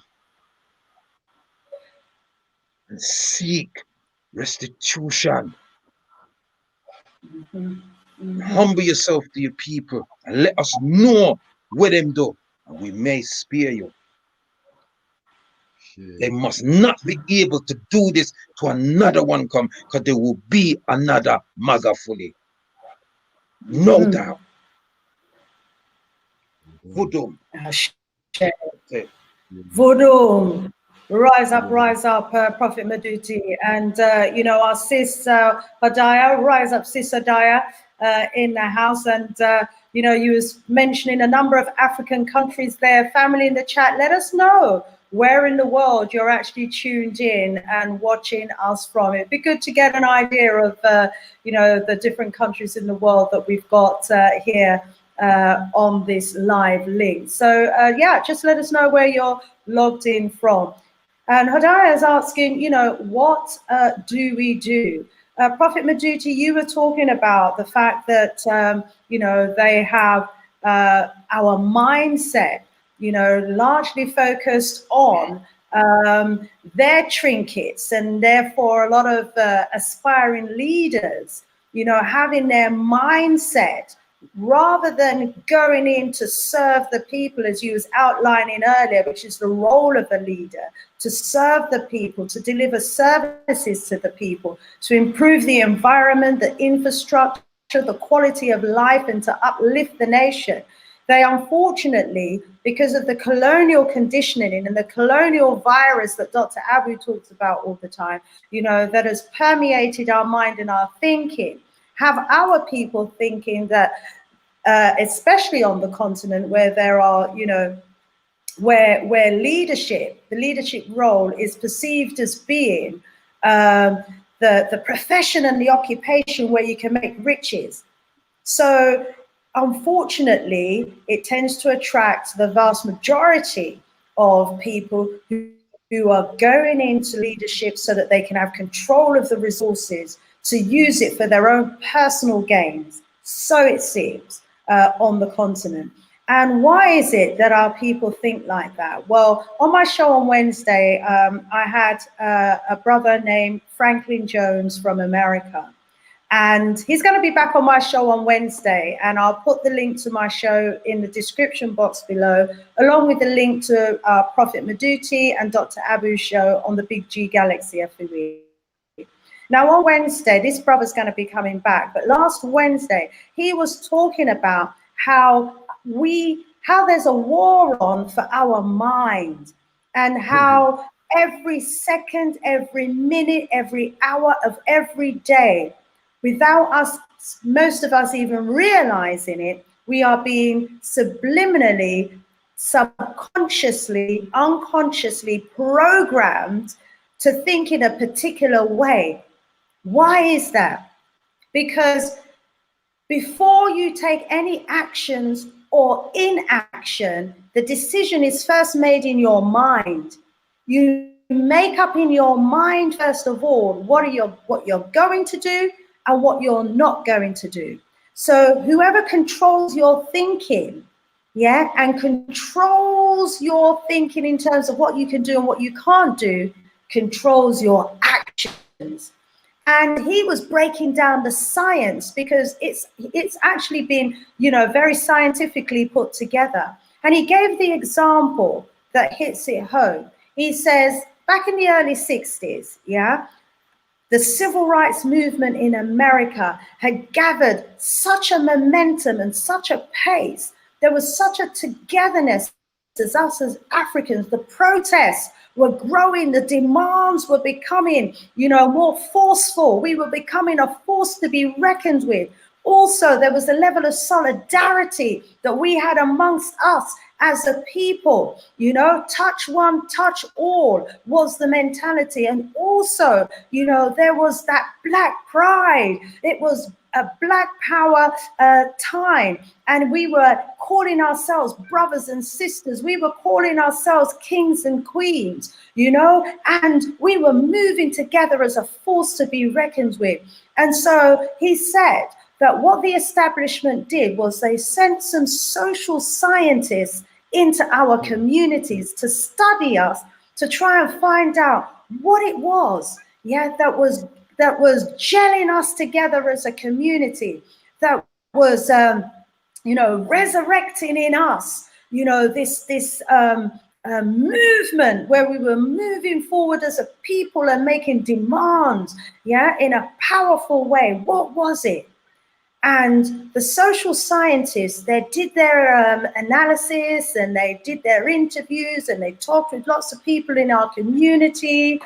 and seek restitution. Humble yourself to your people and let us know what them do, and we may spare you. They must not be able to do this to another one come, because there will be another Magufuli. No doubt. Voodoo. Voodoo. Rise up, Prophet Meduty. And, you know, our sis Hadaya, rise up, sis Hadaya, in the house. And, you know, you was mentioning a number of African countries there. Family in the chat, let us know where in the world you're actually tuned in and watching us from. It'd be good to get an idea of, you know, the different countries in the world that we've got here on this live link. So, yeah, just let us know where you're logged in from. And Hadaya is asking, you know, what do we do? Prophet Meduty, you were talking about the fact that, you know, they have our mindset, you know, largely focused on their trinkets, and therefore a lot of aspiring leaders, you know, having their mindset rather than going in to serve the people, as you was outlining earlier, which is the role of a leader, to serve the people, to deliver services to the people, to improve the environment, the infrastructure, the quality of life, and to uplift the nation. They unfortunately, because of the colonial conditioning and the colonial virus that Dr. Aboo talks about all the time, you know, that has permeated our mind and our thinking, have our people thinking that, especially on the continent where there are, you know, where leadership, the leadership role is perceived as being the profession and the occupation where you can make riches. So unfortunately, it tends to attract the vast majority of people who are going into leadership so that they can have control of the resources to use it for their own personal gains. So it seems on the continent. And why is it that our people think like that? Well, on my show on Wednesday, I had a brother named Franklin Jones from America. And he's going to be back on my show on Wednesday. And I'll put the link to my show in the description box below, along with the link to Prophet Meduty and Dr. Aboo's show on the Big G Galaxy FOE. Now, on Wednesday, this brother's going to be coming back. But last Wednesday, he was talking about how there's a war on for our mind, and how every second, every minute, every hour of every day, without us, most of us even realizing it, we are being subliminally, subconsciously, unconsciously programmed to think in a particular way. Why is that? Because before you take any actions or inaction, the decision is first made in your mind. You make up in your mind, first of all, what you're going to do and what you're not going to do. So whoever controls your thinking, yeah, and controls your thinking in terms of what you can do and what you can't do, controls your actions. And he was breaking down the science, because it's actually been, you know, very scientifically put together. And he gave the example that hits it home. He says, back in the early 60s, yeah, the civil rights movement in America had gathered such a momentum and such a pace. There was such a togetherness as us as Africans. The protests were growing, the demands were becoming, more forceful. We were becoming a force to be reckoned with. Also, there was a level of solidarity that we had amongst us as a people, touch one, touch all was the mentality. And also, there was that black pride. It was a black power time. And we were calling ourselves brothers and sisters. We were calling ourselves kings and queens, and we were moving together as a force to be reckoned with. And so he said that what the establishment did was they sent some social scientists into our communities to study us, to try and find out what it was, that was gelling us together as a community, that was, resurrecting in us, this movement where we were moving forward as a people and making demands, in a powerful way. What was it? And the social scientists, they did their analysis and they did their interviews and they talked with lots of people in our community.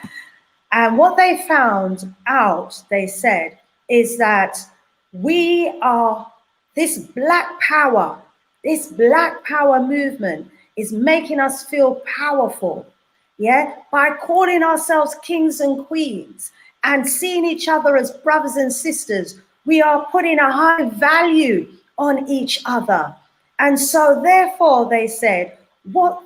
And what they found out, they said, is that we are, this black power movement is making us feel powerful, by calling ourselves kings and queens and seeing each other as brothers and sisters. We are putting a high value on each other. And so therefore they said, what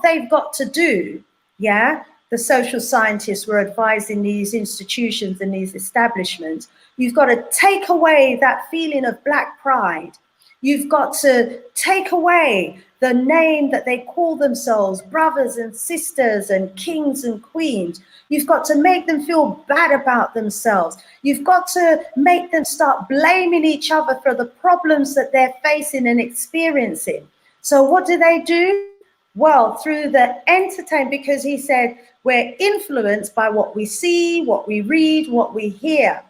they've got to do, the social scientists were advising these institutions and these establishments, you've got to take away that feeling of black pride. You've got to take away the name that they call themselves, brothers and sisters and kings and queens. You've got to make them feel bad about themselves. You've got to make them start blaming each other for the problems that they're facing and experiencing. So what do? Well, through the entertainment, because he said we're influenced by what we see, what we read, what we hear.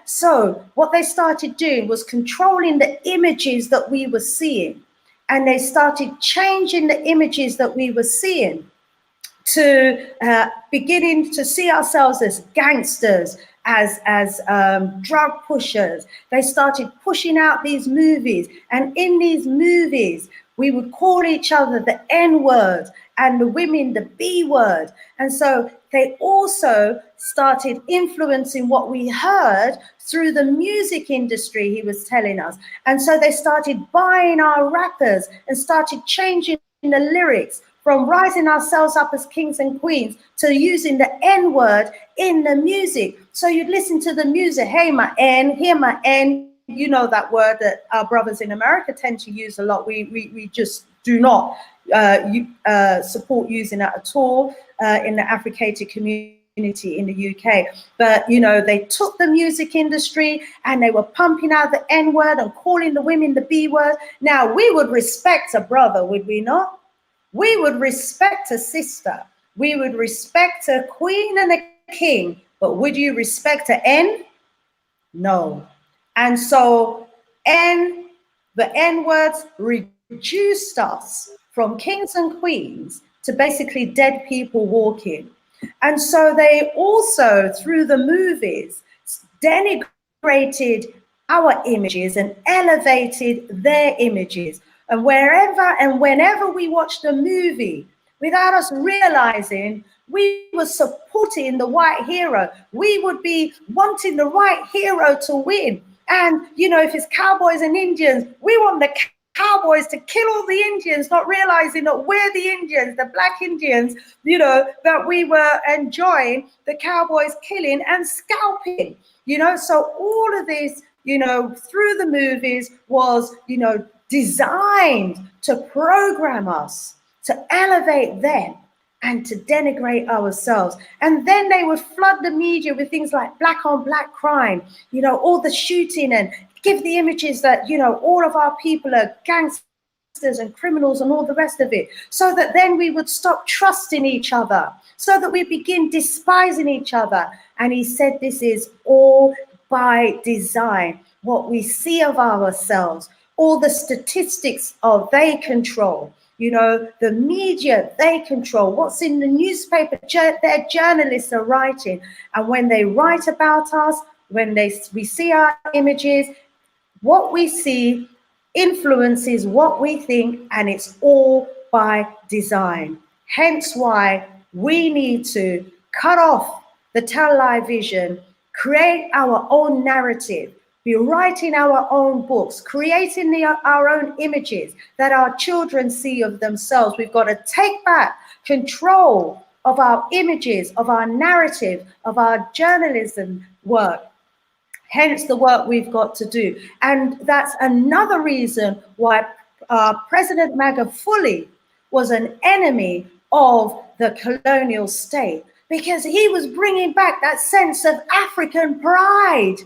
So what they started doing was controlling the images that we were seeing. And they started changing the images that we were seeing to beginning to see ourselves as gangsters, as drug pushers. They started pushing out these movies. And in these movies, we would call each other the N-word and the women the B-word. And so they also started influencing what we heard through the music industry, he was telling us. And so they started buying our rappers and started changing the lyrics from rising ourselves up as kings and queens to using the N-word in the music. So you'd listen to the music, hey, my N, here my N. You know that word that our brothers in America tend to use a lot. We just do not support using that at all in the Africated community in the UK. But, they took the music industry and they were pumping out the N-word and calling the women the B-word. Now, we would respect a brother, would we not? We would respect a sister. We would respect a queen and a king. But would you respect an N? No. And so the N-words reduced us from kings and queens to basically dead people walking. And so they also, through the movies, denigrated our images and elevated their images. And wherever and whenever we watched a movie, without us realizing, we were supporting the white hero. We would be wanting the white hero to win. And, if it's cowboys and Indians, we want the cowboys to kill all the Indians, not realizing that we're the Indians, the black Indians, that we were enjoying the cowboys killing and scalping, So all of this, through the movies was, designed to program us, to elevate them and to denigrate ourselves. And then they would flood the media with things like black on black crime, all the shooting, and give the images that, all of our people are gangsters and criminals and all the rest of it, so that then we would stop trusting each other, so that we begin despising each other. And he said this is all by design. What we see of ourselves, all the statistics they control. You know, the media, they control what's in the newspaper. Their journalists are writing, and when they write about us, when we see our images, what we see influences what we think, and it's all by design. Hence why we need to cut off the television, create our own narrative, be writing our own books, creating our own images that our children see of themselves. We've got to take back control of our images, of our narrative, of our journalism work. Hence the work we've got to do. And that's another reason why President Magufuli was an enemy of the colonial state, because he was bringing back that sense of African pride.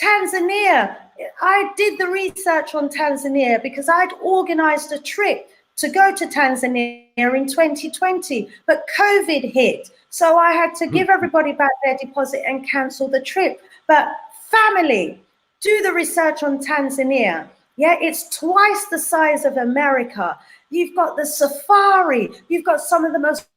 Tanzania, I did the research on Tanzania because I'd organized a trip to go to Tanzania in 2020, but COVID hit. So I had to give everybody back their deposit and cancel the trip. But family, do the research on Tanzania. Yeah, it's twice the size of America. You've got the safari. You've got some of the most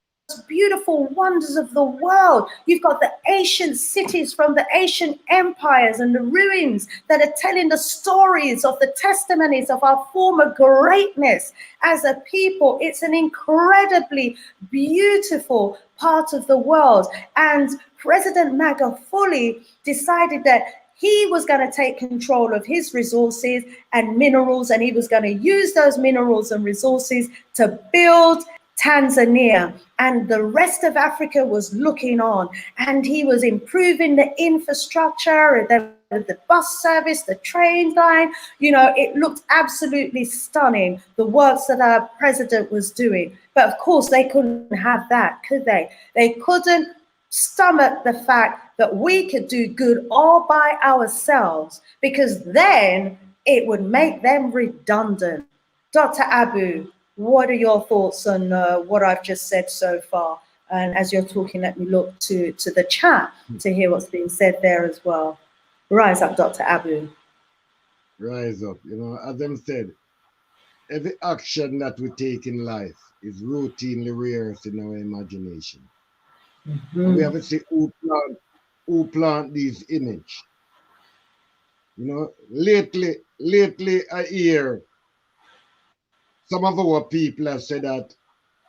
beautiful wonders of the world. You've got the ancient cities from the ancient empires and the ruins that are telling the stories of the testimonies of our former greatness as a people. It's an incredibly beautiful part of the world. And President Magufuli decided that he was going to take control of his resources and minerals, and he was going to use those minerals and resources to build Tanzania, and the rest of Africa was looking on, and he was improving the infrastructure, the bus service, the train line. You know, it looked absolutely stunning, the works that our president was doing. But of course, they couldn't have that, could they? They couldn't stomach the fact that we could do good all by ourselves, because then it would make them redundant. Dr. Aboo, what are your thoughts on what I've just said so far? And as you're talking, let me look to the chat to hear what's being said there as well. Rise up, Dr. Aboo. Rise up. You know, as them said, every action that we take in life is routinely rehearsed in our imagination. And we have to see who plant these image. You know, lately I hear some of our people have said that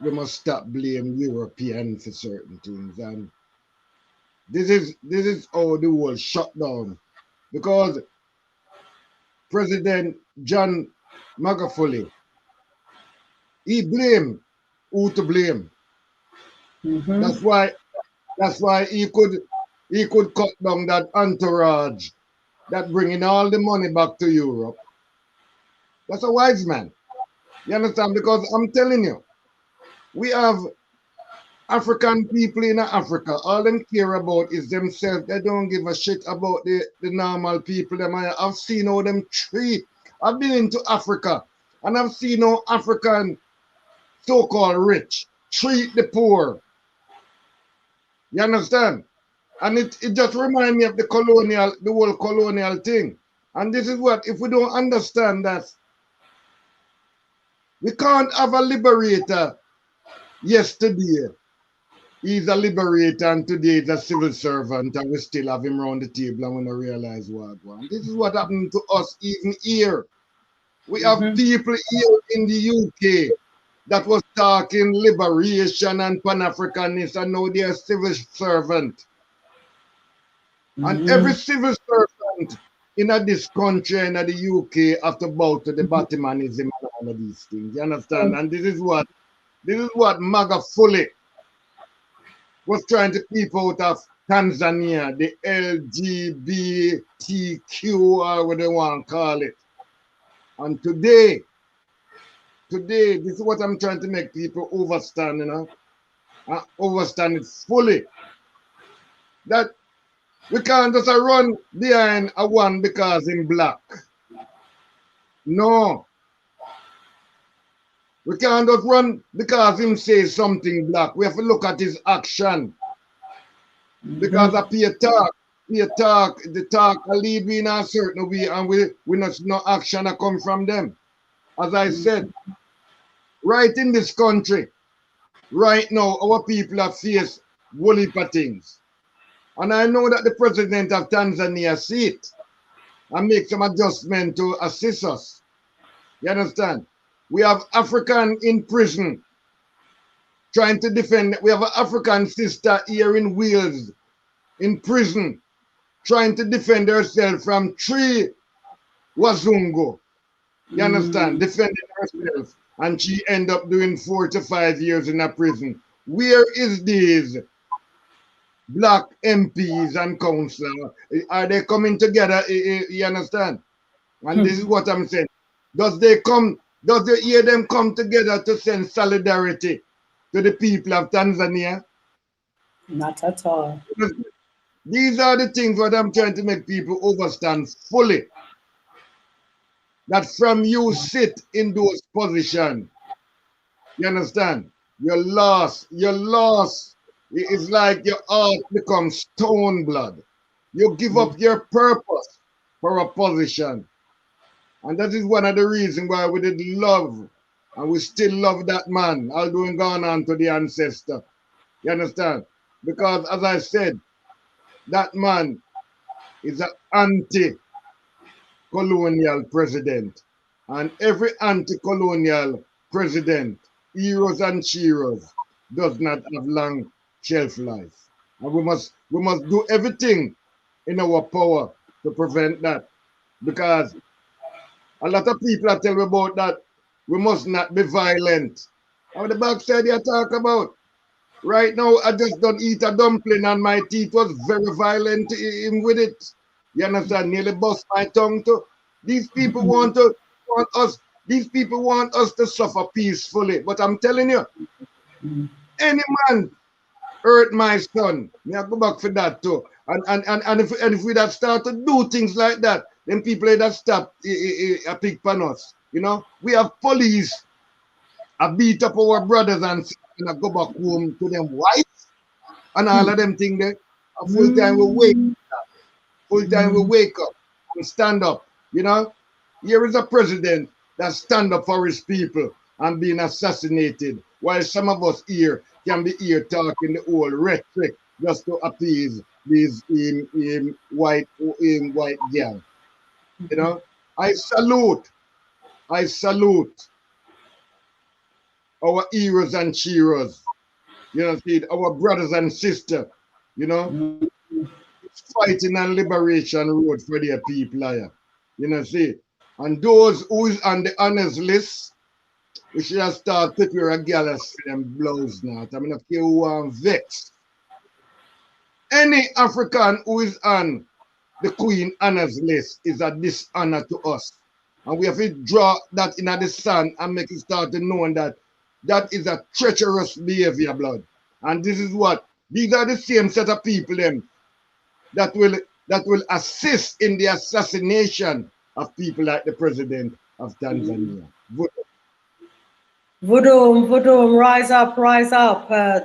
we must stop blaming Europeans for certain things, and this is how the world shut down, because President John Magufuli, he blamed who to blame. That's why he could cut down that entourage that bringing all the money back to Europe. That's a wise man. You understand? Because I'm telling you, we have African people in Africa. All them care about is themselves. They don't give a shit about the normal people. I've seen how them treat. I've been into Africa and I've seen how African so-called rich treat the poor. You understand? And it just reminds me of the whole colonial thing. And this is what, if we don't understand that, we can't have a liberator. Yesterday, he's a liberator, and today he's a civil servant, and we still have him around the table and we don't realize what. This is what happened to us even here. We have people here in the UK that was talking liberation and Pan-Africanism, and now they're civil servant. And every civil servant in this country and the UK have to bow to the Batmanism and all of these things. You understand? And this is what Magufuli was trying to keep out of Tanzania, the LGBTQ, or what they want to call it. And today, this is what I'm trying to make people understand, you know, understand it fully. That we can't just run behind a one because in black. No. We can't just run because him says something black. We have to look at his action. Because of the talk, the talk a lead we in a certain way, and we not no action that come from them. As I said, right in this country, right now, our people have faced whole heap of things. And I know that the president of Tanzania see it and make some adjustment to assist us. You understand? We have African in prison trying to defend. We have an African sister here in Wales in prison trying to defend herself from 3 Wazungu. You understand? Defending herself. And she end up doing 4 to 5 years in a prison. Where is these black MPs and councillors? Are they coming together? You understand? And this is what I'm saying. Does you hear them come together to send solidarity to the people of Tanzania? Not at all. These are the things that I'm trying to make people understand fully. That from you sit in those positions, you understand? You're lost. You're lost. It's like your heart becomes stone blood. You give up your purpose for a position. And that is one of the reasons why we did love, and we still love that man, although gone on to the ancestor. You understand? Because as I said, that man is an anti-colonial president. And every anti-colonial president, heroes and sheroes, does not have long shelf life. And we must do everything in our power to prevent that. Because a lot of people are telling me about that. We must not be violent. How the backside you talk about? Right now, I just don't eat a dumpling and my teeth was very violent with it. You understand? Nearly bust my tongue too. These people want us to suffer peacefully. But I'm telling you, any man hurt my son, me I go back for that too. And if we that start to do things like that, then people that stop a pick on us. You know, we have police. I beat up our brothers and sisters and I go back home to them whites and all of them things there. A full time we wake up. Full time we wake up and stand up. You know, here is a president that stand up for his people and being assassinated, while some of us here can be here talking the old rhetoric just to appease these white gang. You know, I salute our heroes and cheerers, you know, see, our brothers and sisters, you know, fighting and liberation road for their people here, you know, see. And those who is on the honors list, we should have started prepare a gallus for them blows now. I mean, if you want vex. Any African who is on the Queen honors list is a dishonor to us. And we have to draw that in the sun and make it start to know that that is a treacherous behavior, blood. And this is what, these are the same set of people them that will assist in the assassination of people like the president of Tanzania. Voodoo, rise up,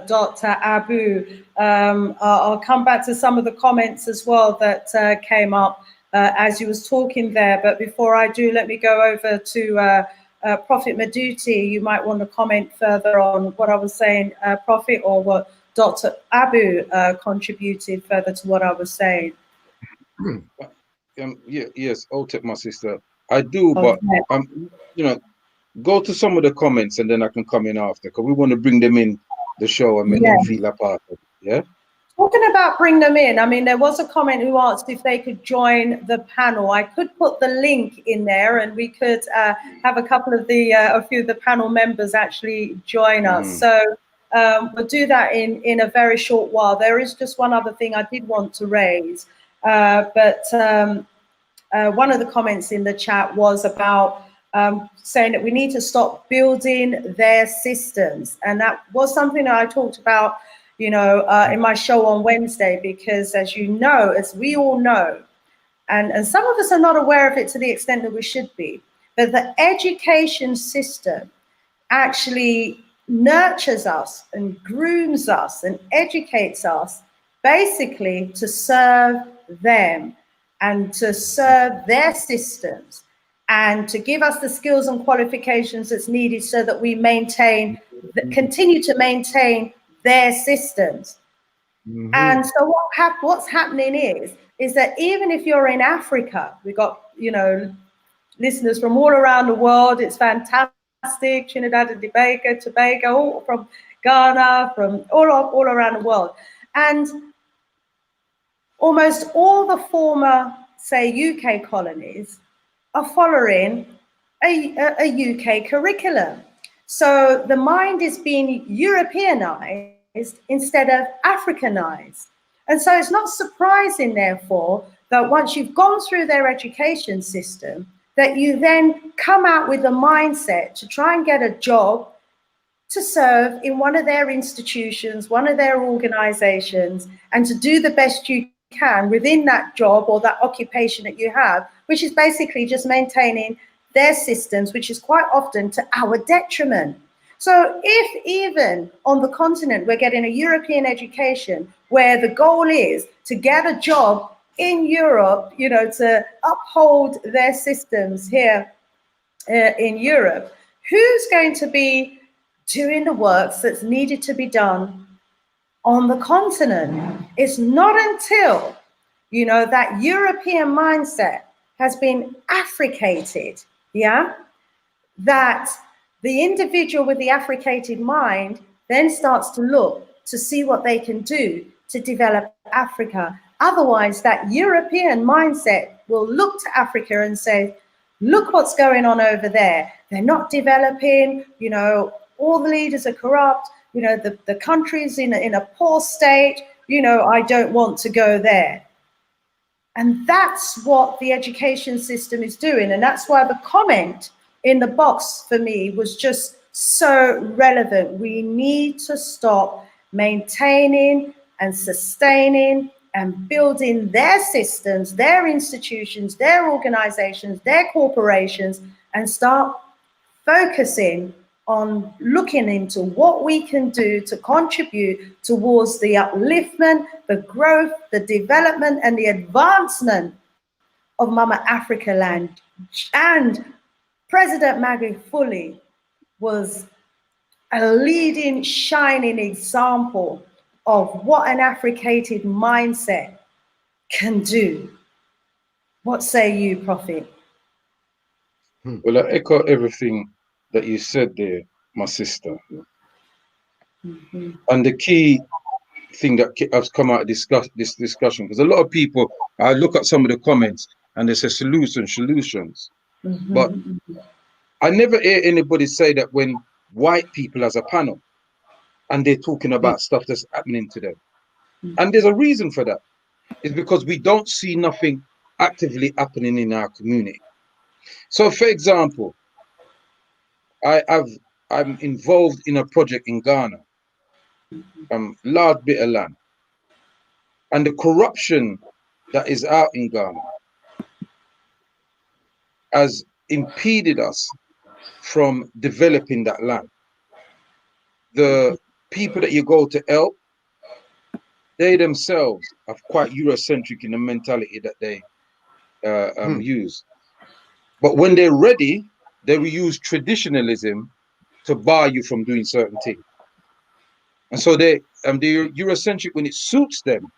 Dr. Aboo. I'll come back to some of the comments as well that came up as you was talking there. But before I do, let me go over to Prophet Meduty. You might want to comment further on what I was saying, Prophet, or what Dr. Aboo contributed further to what I was saying. Yes, Otep, my sister. I do, but you know, go to some of the comments and then I can come in after, because we want to bring them in the show and make them feel a part of it. Yeah. Talking about bring them in, I mean, there was a comment who asked if they could join the panel. I could put the link in there and we could have a couple of a few of the panel members actually join us. So we'll do that in a very short while. There is just one other thing I did want to raise, but one of the comments in the chat was about saying that we need to stop building their systems. And that was something that I talked about, you know, in my show on Wednesday, because as you know, as we all know, and some of us are not aware of it to the extent that we should be, that the education system actually nurtures us and grooms us and educates us basically to serve them and to serve their systems and to give us the skills and qualifications that's needed so that we maintain, continue to maintain their systems. And so what's happening is that even if you're in Africa, we've got, you know, listeners from all around the world. It's fantastic. Trinidad and Tobago, all from Ghana, from all around the world. And almost all the former, say, UK colonies are following a UK curriculum. So the mind is being Europeanized instead of Africanized. And so it's not surprising, therefore, that once you've gone through their education system, that you then come out with a mindset to try and get a job to serve in one of their institutions, one of their organizations, and to do the best you can within that job or that occupation that you have, which is basically just maintaining their systems, which is quite often to our detriment. So if even on the continent we're getting a European education where the goal is to get a job in Europe, you know, to uphold their systems here in Europe, who's going to be doing the works that's needed to be done on the continent? It's not until, you know, that European mindset has been Africated, yeah, that the individual with the Africated mind then starts to look to see what they can do to develop Africa. Otherwise, that European mindset will look to Africa and say, look what's going on over there. They're not developing, you know, all the leaders are corrupt, you know, the country's in a poor state, you know, I don't want to go there. And that's what the education system is doing. And that's why the comment in the box for me was just so relevant. We need to stop maintaining and sustaining and building their systems, their institutions, their organizations, their corporations, and start focusing on looking into what we can do to contribute towards the upliftment, the growth, the development, and the advancement of Mama Africa land. And President Magufuli was a leading, shining example of what an Africated mindset can do. What say you, Prophet? Well, I echo everything that you said there, my sister. And the key thing that has come out of this discussion, because a lot of people, I look at some of the comments and they say solutions. But I never hear anybody say that when white people as a panel and they're talking about stuff that's happening to them. And there's a reason for that. It's because we don't see nothing actively happening in our community. So, for example, I'm involved in a project in Ghana, large bit of land, and the corruption that is out in Ghana has impeded us from developing that land. The people that you go to help, they themselves are quite Eurocentric in the mentality that they use. But when they're ready, they will use traditionalism to bar you from doing certain things. And so they're Eurocentric when it suits them,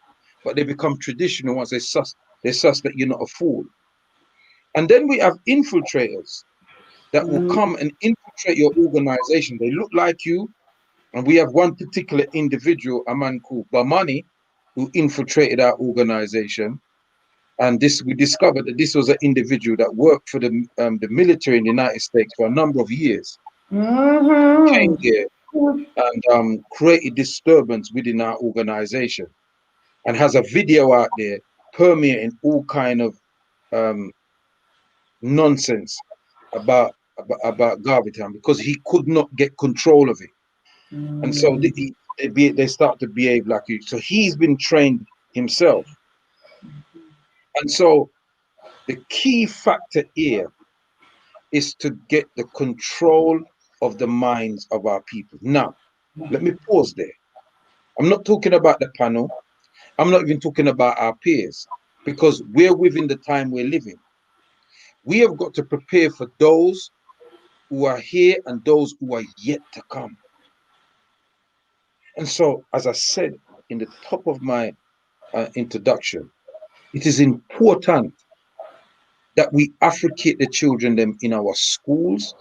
but they become traditional once they suss that you're not a fool. And then we have infiltrators that will come and infiltrate your organization. They look like you. And we have one particular individual, a man called Bamani, who infiltrated our organization. And we discovered that this was an individual that worked for the military in the United States for a number of years. Came here and created disturbance within our organization, and has a video out there permeating all kind of nonsense about Garveytown because he could not get control of it. And so they start to behave like you. So he's been trained himself. And so the key factor here is to get the control of the minds of our people. Now, let me pause there. I'm not talking about the panel. I'm not even talking about our peers, because we're within the time we're living. We have got to prepare for those who are here and those who are yet to come. And so, as I said in the top of my introduction, it is important that we Africate the children them in our schools,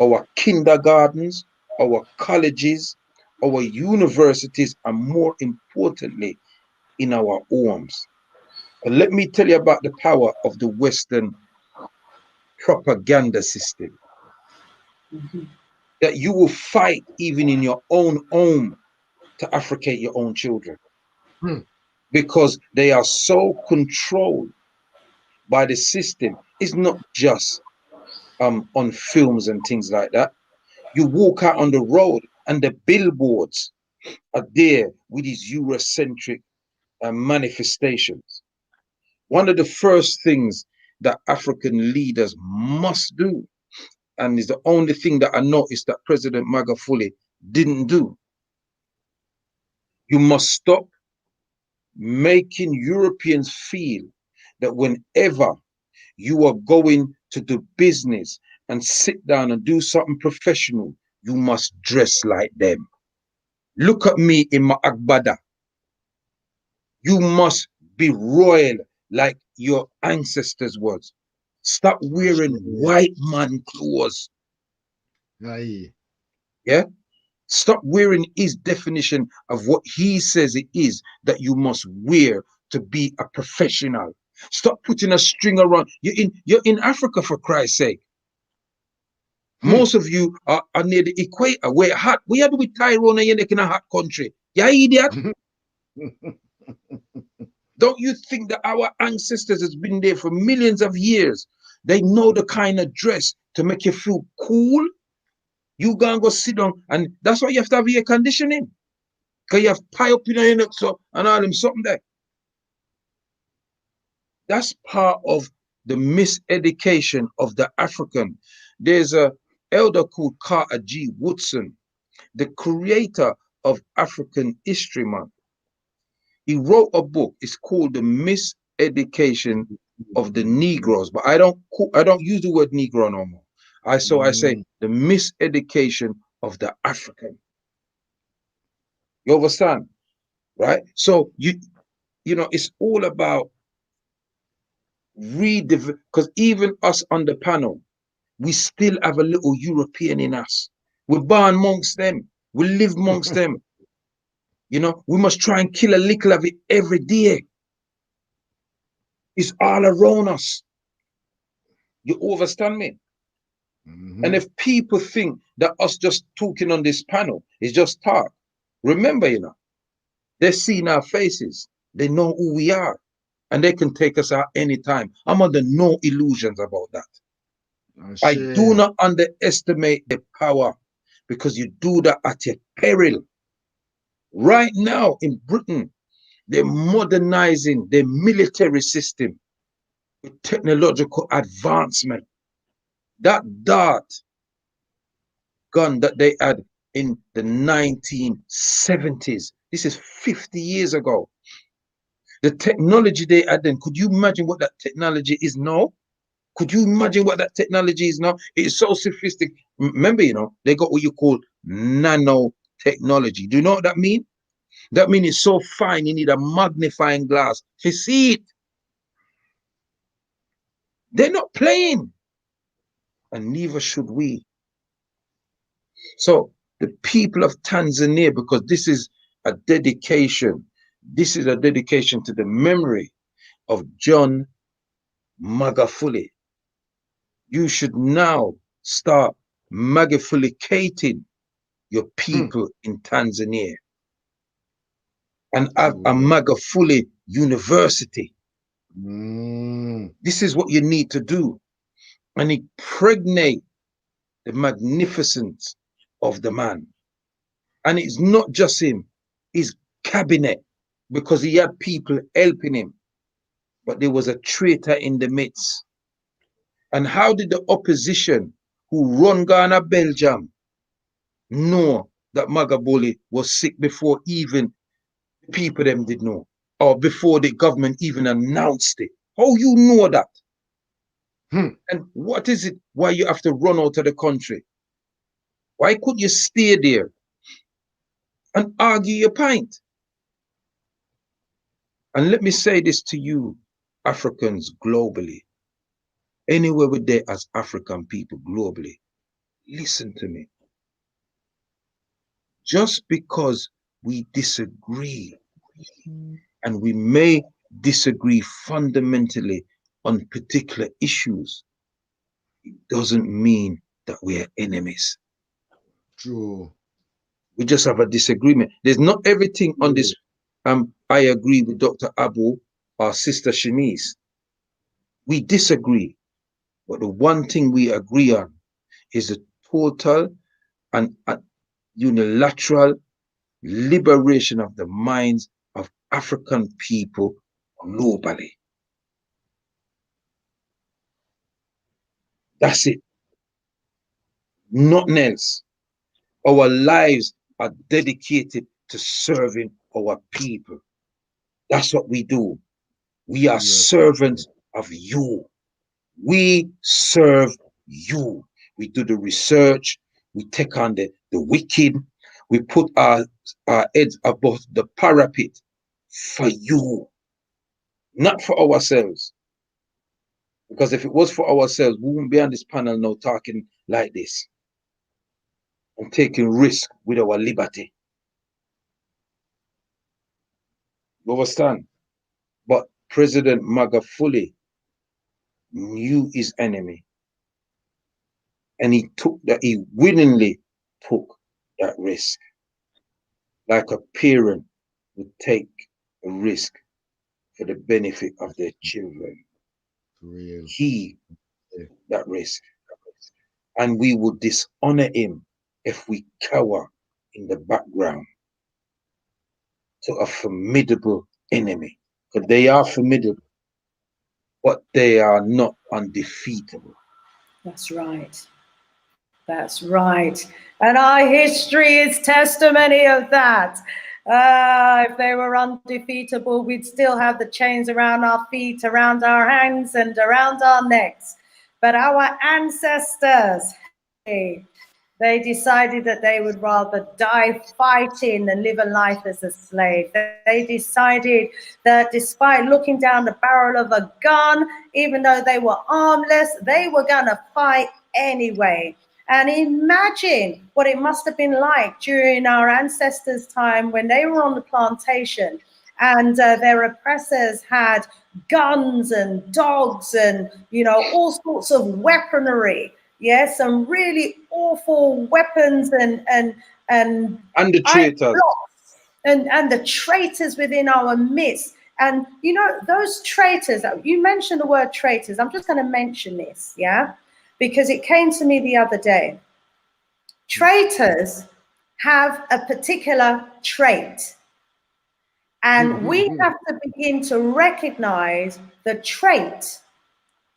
our kindergartens, our colleges, our universities, and more importantly, in our homes. And let me tell you about the power of the Western propaganda system. That you will fight even in your own home to Africate your own children. Because they are so controlled by the system. It's not just on films and things like that. You walk out on the road and the billboards are there with these Eurocentric manifestations. One of the first things that African leaders must do, and is the only thing that I noticed that President Magufuli didn't do, you must stop making Europeans feel that whenever you are going to do business and sit down and do something professional, you must dress like them. Look at me in my agbada. You must be royal like your ancestors was. Stop wearing white man clothes. Aye. Yeah? Stop wearing his definition of what he says it is that you must wear to be a professional. Stop putting a string around. You're in Africa, for Christ's sake. Most of you are near the equator. We're hot. We are with Tyrone and in a hot country. Yeah, idiot. Don't you think that our ancestors has been there for millions of years? They know the kind of dress to make you feel cool. You gonna go sit down, and that's why you have to have air conditioning. Because you have pie up in your neck so and all them something there. That's part of the miseducation of the African. There's a elder called Carter G. Woodson, the creator of African History Month. He wrote a book. It's called The Miseducation of the Negroes, but I don't use the word Negro no more. I say the miseducation of the African. You understand, right? So you know it's all about because even us on the panel, we still have a little European in us. We're born amongst them. We live amongst them. You know, we must try and kill a little of it every day. It's all around us. You understand me? And if people think that us just talking on this panel is just talk, remember, you know, they've seen our faces. They know who we are. And they can take us out anytime. I'm under no illusions about that. I do not underestimate the power, because you do that at your peril. Right now in Britain, they're modernizing their military system with technological advancement. That dart gun that they had in the 1970s, this is 50 years ago. The technology they had then, could you imagine what that technology is now? Could you imagine what that technology is now? It's so sophisticated. Remember, you know, they got what you call nanotechnology. Do you know what that means? That means it's so fine, you need a magnifying glass to see it. They're not playing. And neither should we. So the people of Tanzania, because this is a dedication, to the memory of John Magufuli. You should now start Magufulicating your people in Tanzania and have a Magufuli University. This is what you need to do, and impregnate the magnificence of the man. And it's not just him, his cabinet, because he had people helping him, but there was a traitor in the midst. And how did the opposition who run Ghana, Belgium, know that Magufuli was sick before even the people them did know, or before the government even announced it? How you know that? And what is it why you have to run out of the country? Why could you stay there and argue your point? And let me say this to you, Africans globally, anywhere we're there as African people globally, listen to me. Just because we disagree, and we may disagree fundamentally on particular issues, it doesn't mean that we are enemies. True. We just have a disagreement. There's not everything on this. I agree with Dr. Aboo or Sister Shanice. We disagree, but the one thing we agree on is the total and unilateral liberation of the minds of African people globally. That's it. Nothing else. Our lives are dedicated to serving our people. That's what we do. We are servants of you. We serve you. We do the research. We take on the wicked. We put our heads above the parapet for you, not for ourselves. Because if it was for ourselves, we wouldn't be on this panel now talking like this and taking risk with our liberty. You understand? But President Magufuli knew his enemy, and he willingly took that risk, like a parent would take a risk for the benefit of their children. Real. He took that risk, and we would dishonor him if we cower in the background to a formidable enemy, because they are formidable, but they are not undefeatable. That's right. That's right. And our history is testimony of that. If they were undefeatable, we'd still have the chains around our feet, around our hands, and around our necks. But our ancestors, they decided that they would rather die fighting than live a life as a slave. They decided that despite looking down the barrel of a gun, even though they were armless, they were going to fight anyway. And imagine what it must have been like during our ancestors' time when they were on the plantation and their oppressors had guns and dogs and, you know, all sorts of weaponry. Yes, some really awful weapons and the traitors. And the traitors within our midst. And, you know, those traitors, you mentioned the word traitors. I'm just going to mention this, yeah, because it came to me the other day. Traitors have a particular trait. And we have to begin to recognize the trait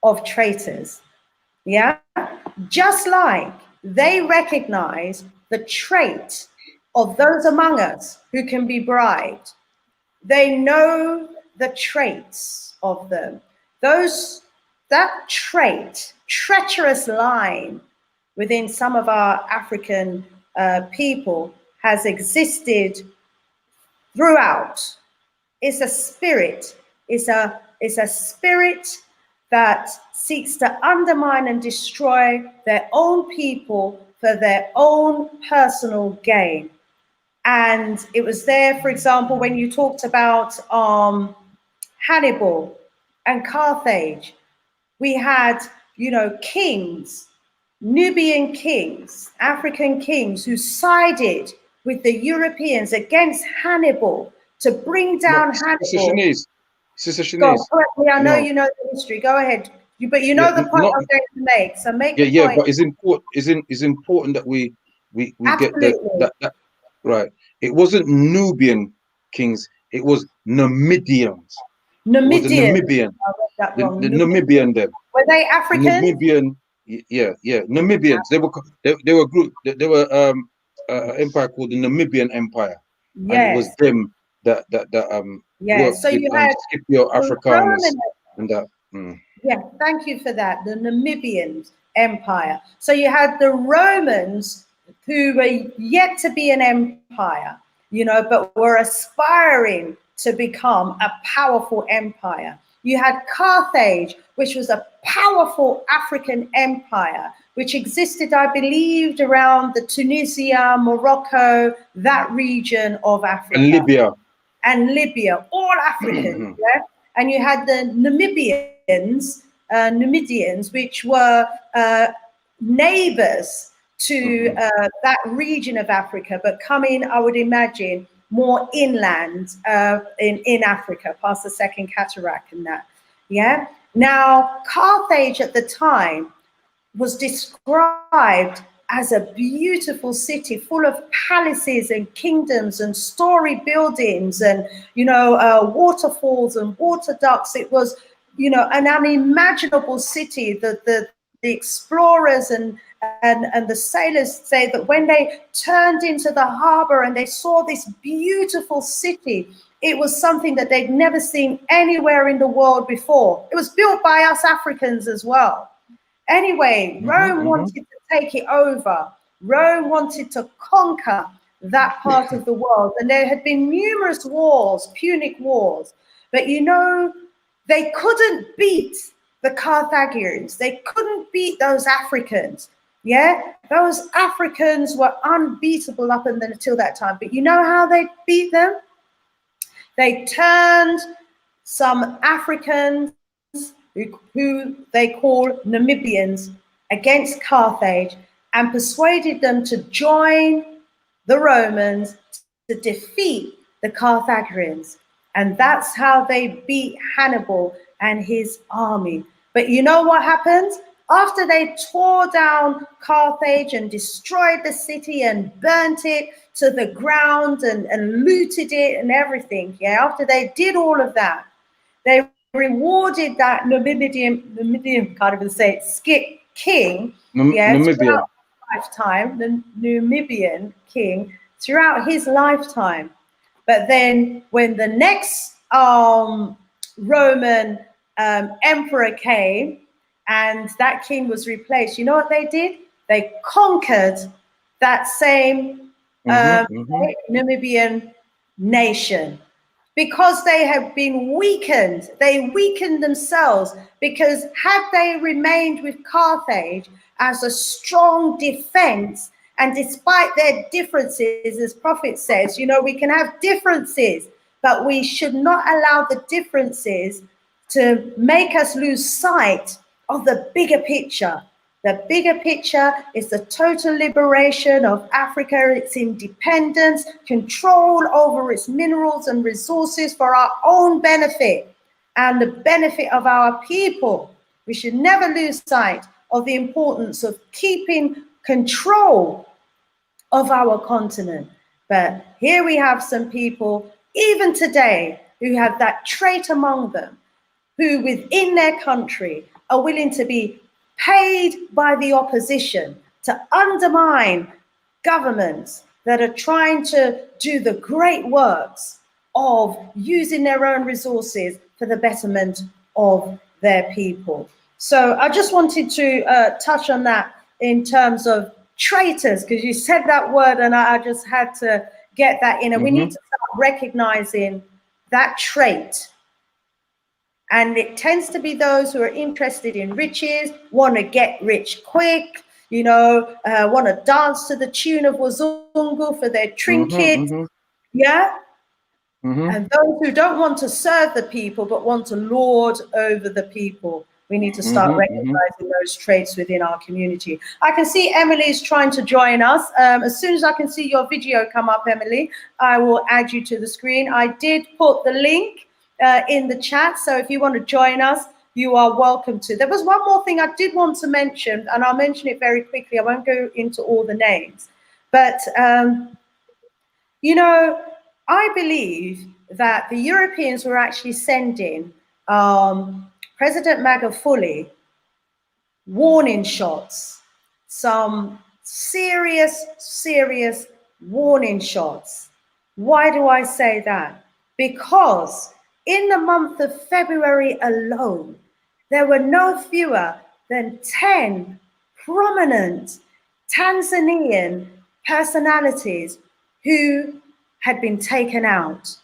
of traitors. Yeah, just like they recognize the trait of those among us who can be bribed. They know the traits of them. That trait, treacherous line within some of our African people has existed throughout. It's a spirit. It's a spirit that seeks to undermine and destroy their own people for their own personal gain. And it was there, for example, when you talked about Hannibal and Carthage. We had, you know, kings, Nubian kings, African kings who sided with the Europeans against Hannibal to bring down Hannibal. Sister Shanice. I know you know the history. Go ahead. But you know the point I'm going to make. So make the point. Yeah, but it's important that we get that right. It wasn't Nubian kings. It was Numidians. Namibian. The Namibian them. Were they African? Namibian. Yeah. Namibians. They were group. They were empire called the Nubian Empire, and it was Yes. them that Yeah. worked So with you had Scipio the Africanus Roman. and that. Mm. Yeah, thank you for that. The Nubian Empire. So you had the Romans who were yet to be an empire, you know, but were aspiring to become a powerful empire. You had Carthage, which was a powerful African empire, which existed, I believe, around the Tunisia, Morocco, that region of Africa. And Libya. And Libya, all Africans, yeah? And you had the Numidians, which were neighbors to that region of Africa, but coming, I would imagine, more inland in Africa, past the Second Cataract and that, yeah? Now, Carthage at the time was described as a beautiful city full of palaces and kingdoms and story buildings and, you know, waterfalls and water ducts. It was, you know, an unimaginable city. The explorers and the sailors say that when they turned into the harbor and they saw this beautiful city, it was something that they'd never seen anywhere in the world before. It was built by us Africans as well. Anyway, Rome wanted to take it over. Rome wanted to conquer that part of the world. And there had been numerous wars, Punic wars. But you know, they couldn't beat the Carthaginians. They couldn't beat those Africans. Yeah, those Africans were unbeatable up until that time. But you know how they beat them? They turned some Africans who they call Namibians against Carthage and persuaded them to join the Romans to defeat the Carthaginians. And that's how they beat Hannibal and his army. But you know what happened? After they tore down Carthage and destroyed the city and burnt it to the ground and looted it and everything, yeah, after they did all of that, they rewarded that Nubian, can't even say it, Skip king, throughout his lifetime, the Nubian king, throughout his lifetime. But then when the next Roman emperor came and that king was replaced, you know what they did? They conquered that same Nubian nation. Because they have been weakened, they weakened themselves, because had they remained with Carthage as a strong defense, and despite their differences, as Prophet says, you know, we can have differences, but we should not allow the differences to make us lose sight of the bigger picture. The bigger picture is the total liberation of Africa, its independence, control over its minerals and resources for our own benefit and the benefit of our people. We should never lose sight of the importance of keeping control of our continent. But here we have some people, even today, who have that trait among them, who within their country are willing to be paid by the opposition to undermine governments that are trying to do the great works of using their own resources for the betterment of their people. So I just wanted to touch on that in terms of traitors, because you said that word and I just had to get that in. And we need to start recognizing that trait. And it tends to be those who are interested in riches, want to get rich quick, you know, want to dance to the tune of Wazungu for their trinkets, yeah? And those who don't want to serve the people, but want to lord over the people. We need to start recognizing those traits within our community. I can see Emily's trying to join us. As soon as I can see your video come up, Emily, I will add you to the screen. I did put the link in the chat, so if you want to join us, you are welcome to. There was one more thing I did want to mention, and I'll mention it very quickly. I won't go into all the names, but you know, I believe that the Europeans were actually sending President Magufuli warning shots, some serious warning shots. Why do I say that? Because in the month of February alone, there were no fewer than 10 prominent Tanzanian personalities who had been taken out.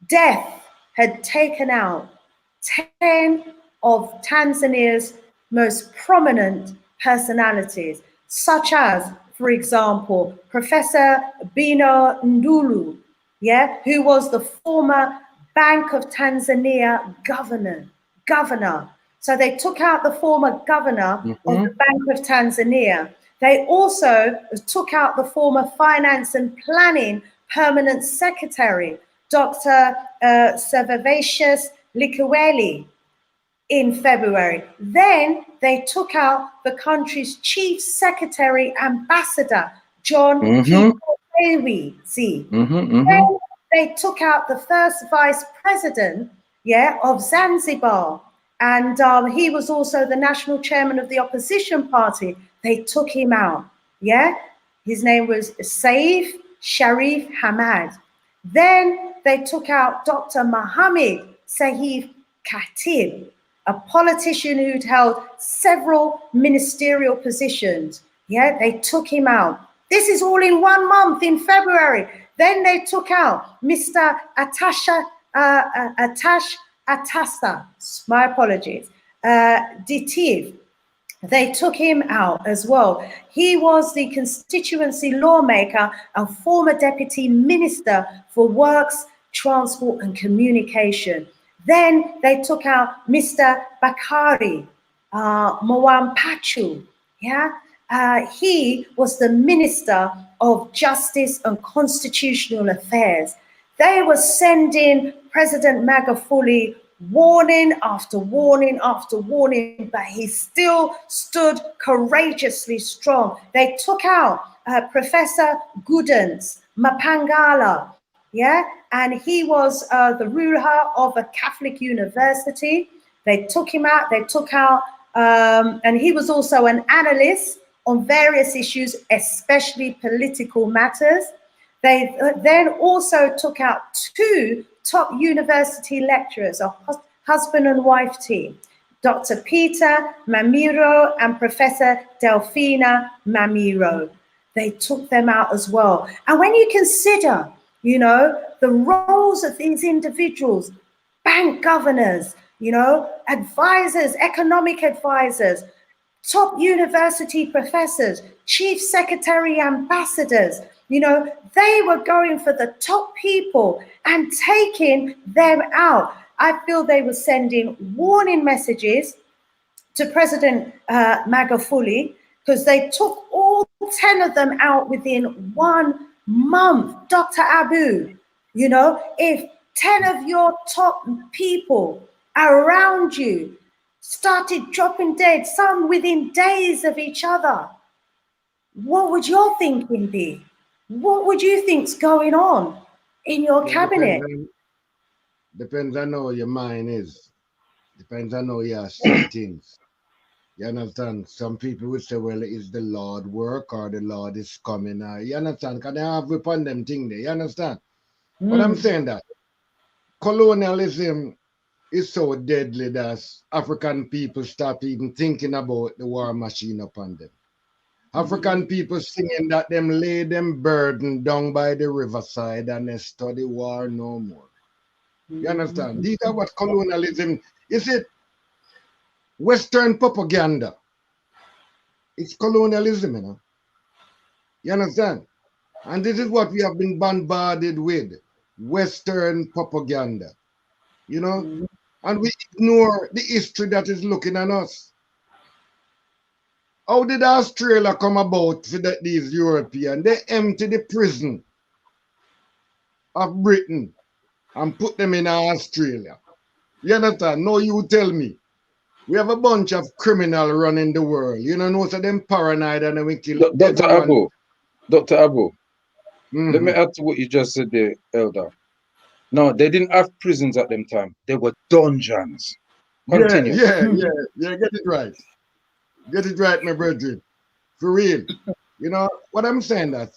Death had taken out 10 of Tanzania's most prominent personalities, such as, for example, Professor Bino Ndulu, who was the former Bank of Tanzania governor. So they took out the former governor of the Bank of Tanzania. They also took out the former Finance and Planning Permanent Secretary, Dr. Servatius Likweli, in February. Then they took out the country's chief secretary ambassador, John Kikwewi. Then they took out the first vice president, of Zanzibar. And he was also the national chairman of the opposition party. They took him out. His name was Saif Sharif Hamad. Then they took out Dr. Mohammed Sahif Khatib, a politician who'd held several ministerial positions. They took him out. This is all in 1 month, in February. Then they took out Mr. Atasta, my apologies, Ditiv. They took him out as well. He was the constituency lawmaker and former deputy minister for works, transport and communication. Then they took out Mr. Bakari Mwampachu. He was the Minister of Justice and Constitutional Affairs. They were sending President Magufuli warning after warning after warning, but he still stood courageously strong. They took out Professor Gudens Mapangala, and he was the ruler of a Catholic university. They took him out. They took out, and he was also an analyst on various issues, especially political matters. They then also took out 2 top university lecturers, a husband and wife team, Dr. Peter Mamiro and Professor Delphina Mamiro. They took them out as well. And when you consider, the roles of these individuals, bank governors, advisors, economic advisors, top university professors, chief secretary ambassadors, they were going for the top people and taking them out. I feel they were sending warning messages to President Magufuli, because they took all 10 of them out within 1 month. Dr. Aboo, if 10 of your top people around you started dropping dead, some within days of each other, what would your thinking be? What would you think's going on in your cabinet? Depends on how your mind is. Depends on how you see things. You understand? Some people would say, well, is the Lord work or the Lord is coming? You understand? Can they have upon them thing there? You understand? But I'm saying that colonialism is so deadly that African people stop even thinking about the war machine upon them. African people singing that them lay them burden down by the riverside and they study war no more. You understand? These are what colonialism is. It Western propaganda. It's colonialism, You understand? And this is what we have been bombarded with. Western propaganda. And we ignore the history that is looking at us. How did Australia come about for these Europeans? They emptied the prison of Britain and put them in Australia. You understand? No, you tell me. We have a bunch of criminals running the world. Most of them paranoid and we kill Dr. Aboo, let me add to what you just said there, Elder. No, they didn't have prisons at them time. They were dungeons. Continue. Yeah, get it right. Get it right, my brethren. For real. What I'm saying that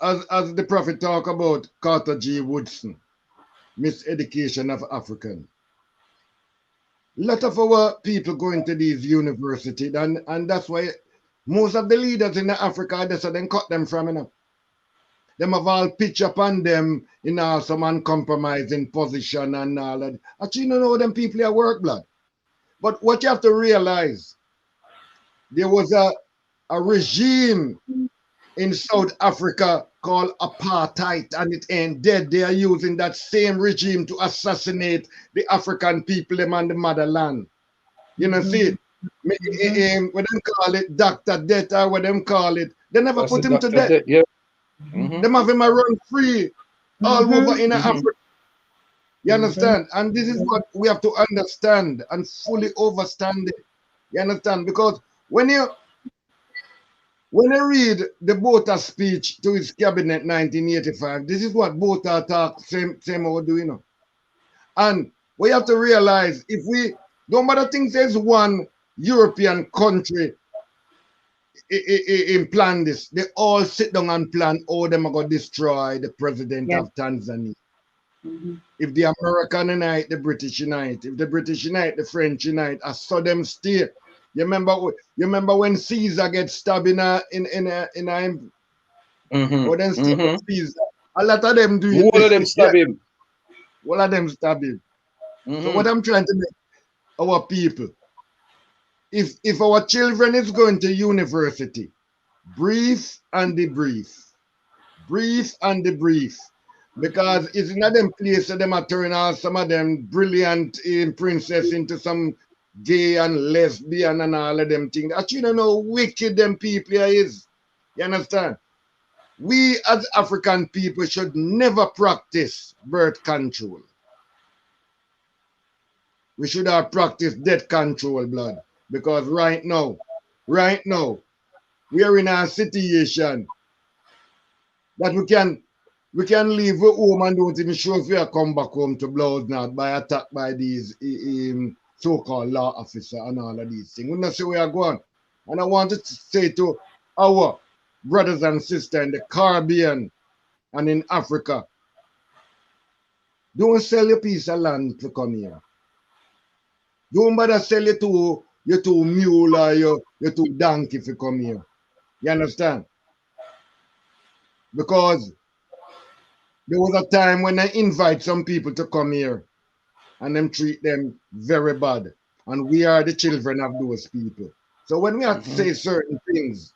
as the prophet talk about Carter G. Woodson, miseducation of Africans. A lot of our people go into these universities, and that's why most of the leaders in Africa, that's how they cut them from, you know. Them have all pitch upon them in some uncompromising position and all that. Actually, you don't know them people are work blood. But what you have to realize, there was a regime in South Africa called apartheid, and it ain't dead. They are using that same regime to assassinate the African people them and the motherland. You know, see it? What them call it, Dr. Death, or what them call it, they never put him to death. Yeah. Them have him a run free all over in Africa. You understand? And this is what we have to understand and fully understand it. You understand? Because when you read the Botha speech to his cabinet 1985, this is what Botha talk, same what do you know. And we have to realize, if we don't matter things, there's one European country in plan this, they all sit down and plan how them are going to destroy the president of Tanzania. If the American unite, the British unite. If the British unite, the French unite. I saw them stay. You remember when Caesar gets stabbed in a or then Caesar. A lot of them do it. All of them stab him. All of them stab him. So what I'm trying to make our people, if our children is going to university, brief and debrief. Brief and debrief. Because it's not them place that them are turning out some of them brilliant princess into some gay and lesbian and all of them things. Actually, you don't know how wicked them people is. You understand? We as African people should never practice birth control. We should have practiced death control, blood. Because right now, we are in a situation that we can leave home and don't even sure if we are come back home to blows now by attack by these so-called law officer and all of these things. We don't see where we are going. And I wanted to say to our brothers and sisters in the Caribbean and in Africa, don't sell your piece of land to come here. Don't bother sell your two mule or your two donkey if you come here. You understand? Because there was a time when I invite some people to come here and them treat them very bad. And we are the children of those people. So when we have to say certain things,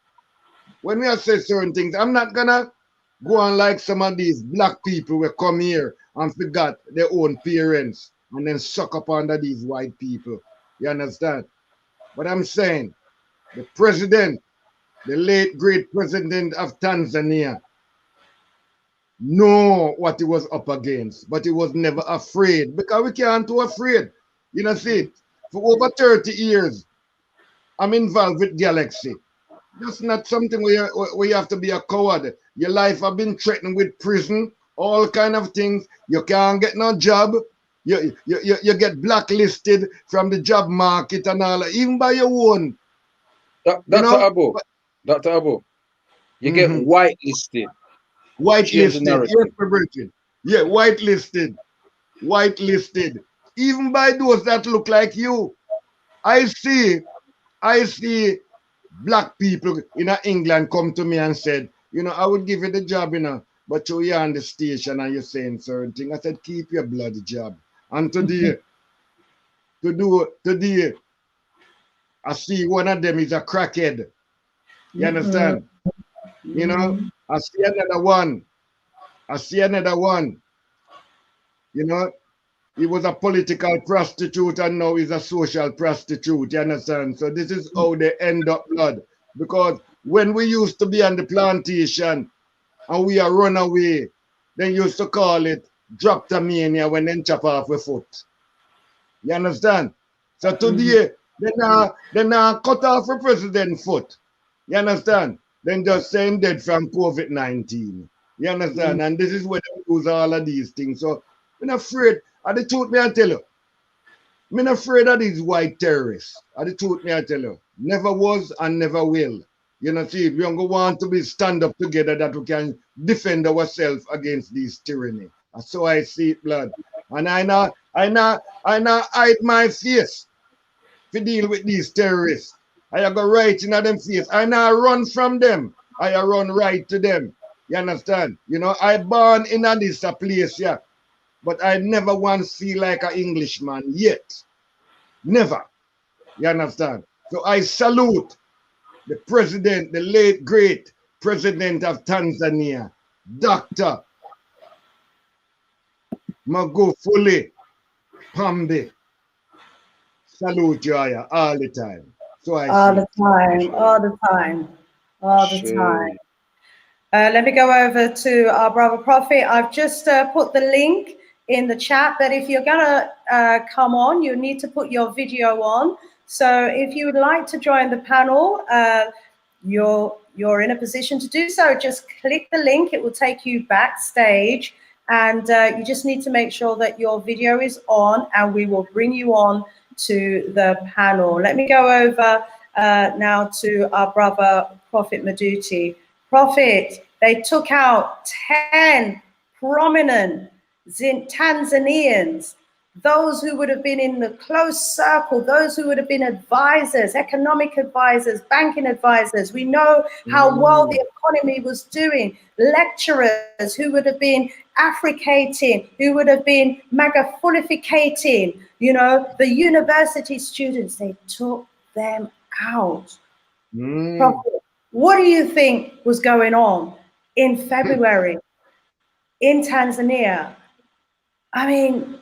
I'm not gonna go on like some of these black people who come here and forgot their own parents and then suck up under these white people. You understand? But I'm saying the president, the late great president of Tanzania, know what he was up against, but he was never afraid, because we can't too afraid. You know, see, for over 30 years, I'm involved with Galaxy. That's not something where you have to be a coward. Your life have been threatened with prison, all kind of things. You can't get no job. You get blacklisted from the job market and all, even by your own. Dr. Aboo, you get whitelisted. Whitelisted, yes, my brethren. Yeah, whitelisted. Even by those that look like you. I see black people in England come to me and said, you know, I would give you the job, you know, but you're on the station and you're saying certain things. I said, keep your bloody job. And today, I see one of them is a crackhead. You understand? You know, I see another one. You know, he was a political prostitute and now he's a social prostitute. You understand? So this is how they end up, blood. Because when we used to be on the plantation and we are run away, they used to call it droptomania when they chop off a foot. You understand? So today, they now cut off a president's foot. You understand? Then just saying dead from COVID-19. You understand? And this is where they use all of these things. So I'm not afraid. And the truth, me I tell you, I'm not afraid of these white terrorists. And the truth, me I tell you, never was and never will. You know, see, we don't want to be stand up together that we can defend ourselves against these tyranny. And so I see it, blood. And I not hide my face to deal with these terrorists. I go right in them face. I now run from them. I run right to them. You understand? You know, I born in this place, yeah. But I never once feel like an Englishman yet. Never. You understand? So I salute the president, the late great president of Tanzania, Dr. Magufuli Pambi. Salute you all the time. So I all see. the time, all the time, all the time. Let me go over to our brother Prophet. I've just put the link in the chat that if you're gonna come on, you need to put your video on. So if you would like to join the panel, you're in a position to do so. Just click the link, it will take you backstage, and you just need to make sure that your video is on, and we will bring you on to the panel. Let me go over now to our brother Prophet Meduty. Prophet, they took out 10 prominent Tanzanians, those who would have been in the close circle, those who would have been advisors, economic advisors, banking advisors. We know how well the economy was doing. Lecturers who would have been Africating, who would have been Magufulificating, you know, the university students, they took them out. Prophet, what do you think was going on in February in Tanzania? I mean,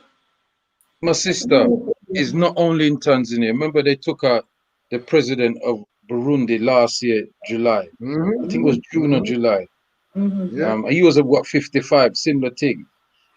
my sister is not only in Tanzania. Remember, they took out the president of Burundi last year, July. I think it was June or July. He was at what, 55, similar thing.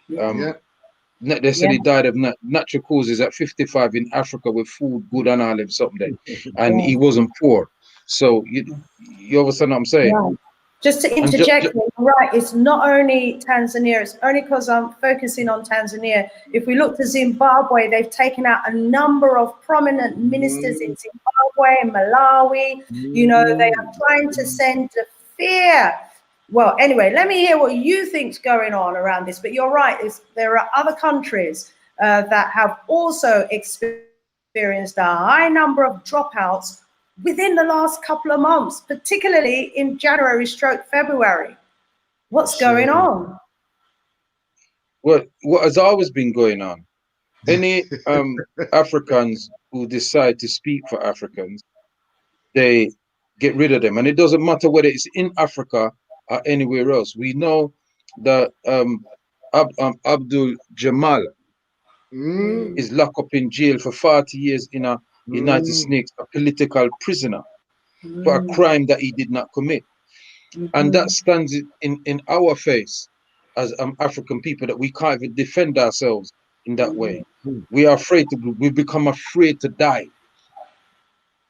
They said he died of natural causes at 55 in Africa with food, good and all of something, and he wasn't poor. So you understand what I'm saying? Yeah. Just to interject, right, it's not only Tanzania, it's only because I'm focusing on Tanzania. If we look to Zimbabwe, they've taken out a number of prominent ministers in Zimbabwe and Malawi. You know, they are trying to send the fear. Well, anyway, let me hear what you think's going on around this. But you're right, there are other countries that have also experienced a high number of dropouts within the last couple of months, particularly in January/February. What's going on? Well, what has always been going on? Any Africans who decide to speak for Africans, they get rid of them. And it doesn't matter whether it's in Africa or anywhere else. We know that Abdul Jamal is locked up in jail for 40 years in a United States, a political prisoner, for a crime that he did not commit. And that stands in our face as African people, that we can't even defend ourselves in that way. We are afraid we become afraid to die.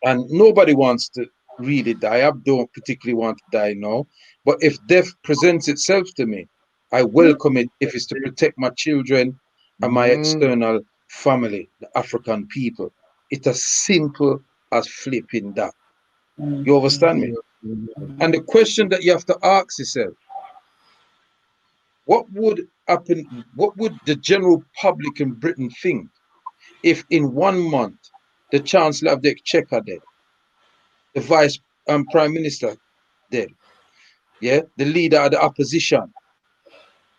And nobody wants to really die. I don't particularly want to die now. But if death presents itself to me, I welcome it if it's to protect my children and my external family, the African people. It's as simple as flipping that. You understand me? And the question that you have to ask yourself, what would happen? What would the general public in Britain think if in 1 month the Chancellor of the Exchequer dead, the Vice Prime Minister dead, yeah, the leader of the opposition,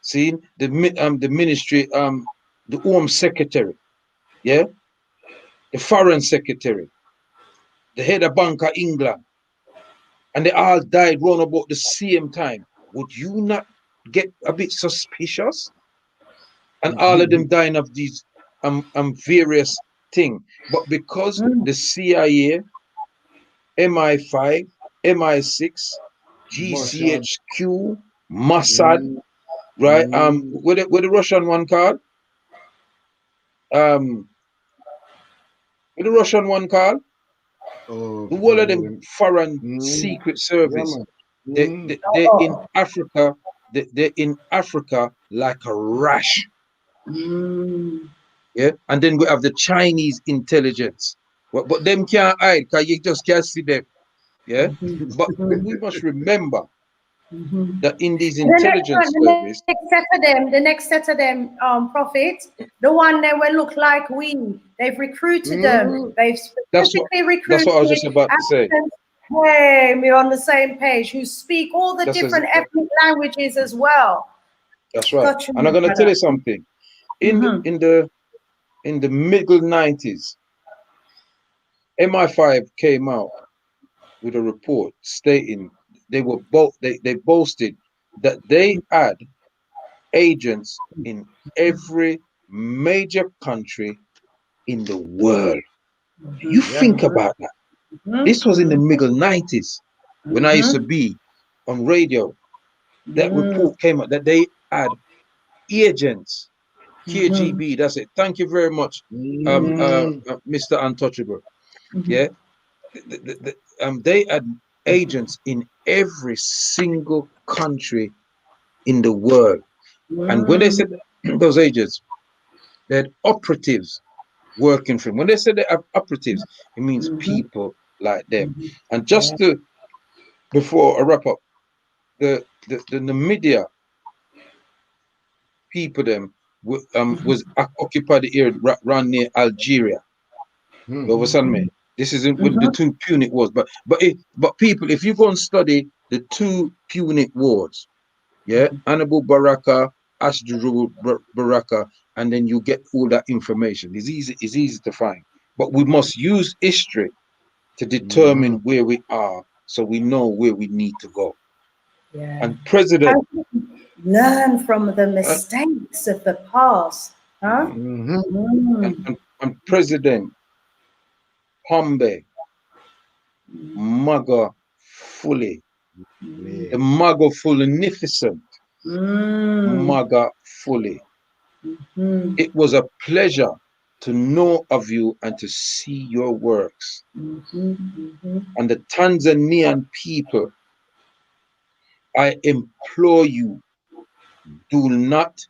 see, the ministry, the Home Secretary, yeah, the Foreign Secretary, the head of Bank of England, and they all died round about the same time? Would you not get a bit suspicious? And all of them dying of these various things. But because the CIA, MI5, MI6, GCHQ, Mossad, right? What the Russian one called? What the Russian one called? The whole of them foreign secret service. They're in Africa. They're in Africa like a rash. Yeah, and then we have the Chinese intelligence. But them can't hide because you just can't see them. Yeah, but we must remember that in these And intelligence service, the next set of them prophets, the one that will look like we, they've recruited them. They've specifically recruited. that's what I was just about to say. Hey, we're on the same page. Who speak all the different ethnic languages as well. That's right. And I'm gonna tell you something. In the middle 90s, MI5 came out with a report stating they boasted that they had agents in every major country in the world. You think about that. This was in the middle 90s when I used to be on radio. That report came out that they had agents, KGB. That's it. Thank you very much, Mr. Untouchable. Yeah, they had agents in every single country in the world. And when they said those agents, they had operatives working for them. When they said they have operatives, it means people like them. And just to, before I wrap up, the media people them was occupied the area around near Algeria. You understand me? This isn't what the two Punic wars, but people, if you go and study the two Punic wars, yeah, Hannibal Baraka, Asdrubal Baraka, and then you get all that information. It's easy to find. But we must use history to determine where we are, so we know where we need to go. Yeah. And President learn from the mistakes of the past, huh? And President Pombe Magufuli, the Magufilnificent Magufuli. It was a pleasure to know of you and to see your works. And the Tanzanian people, I implore you, do not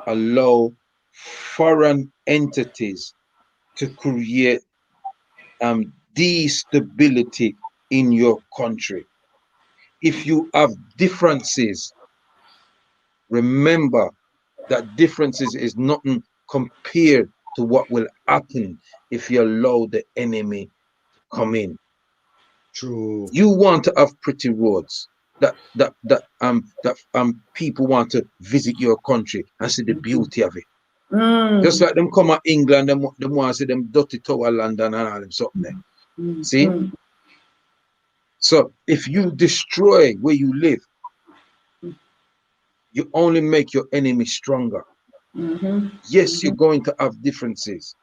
allow foreign entities to create destability in your country. If you have differences, remember that differences is nothing compared to what will happen if you allow the enemy to come in. True. You want to have pretty roads that people want to visit your country and see the beauty of it. Just like them come to England, them want to see them dirty Tower London and all them something there. See? So if you destroy where you live, you only make your enemy stronger. Yes, you're going to have differences,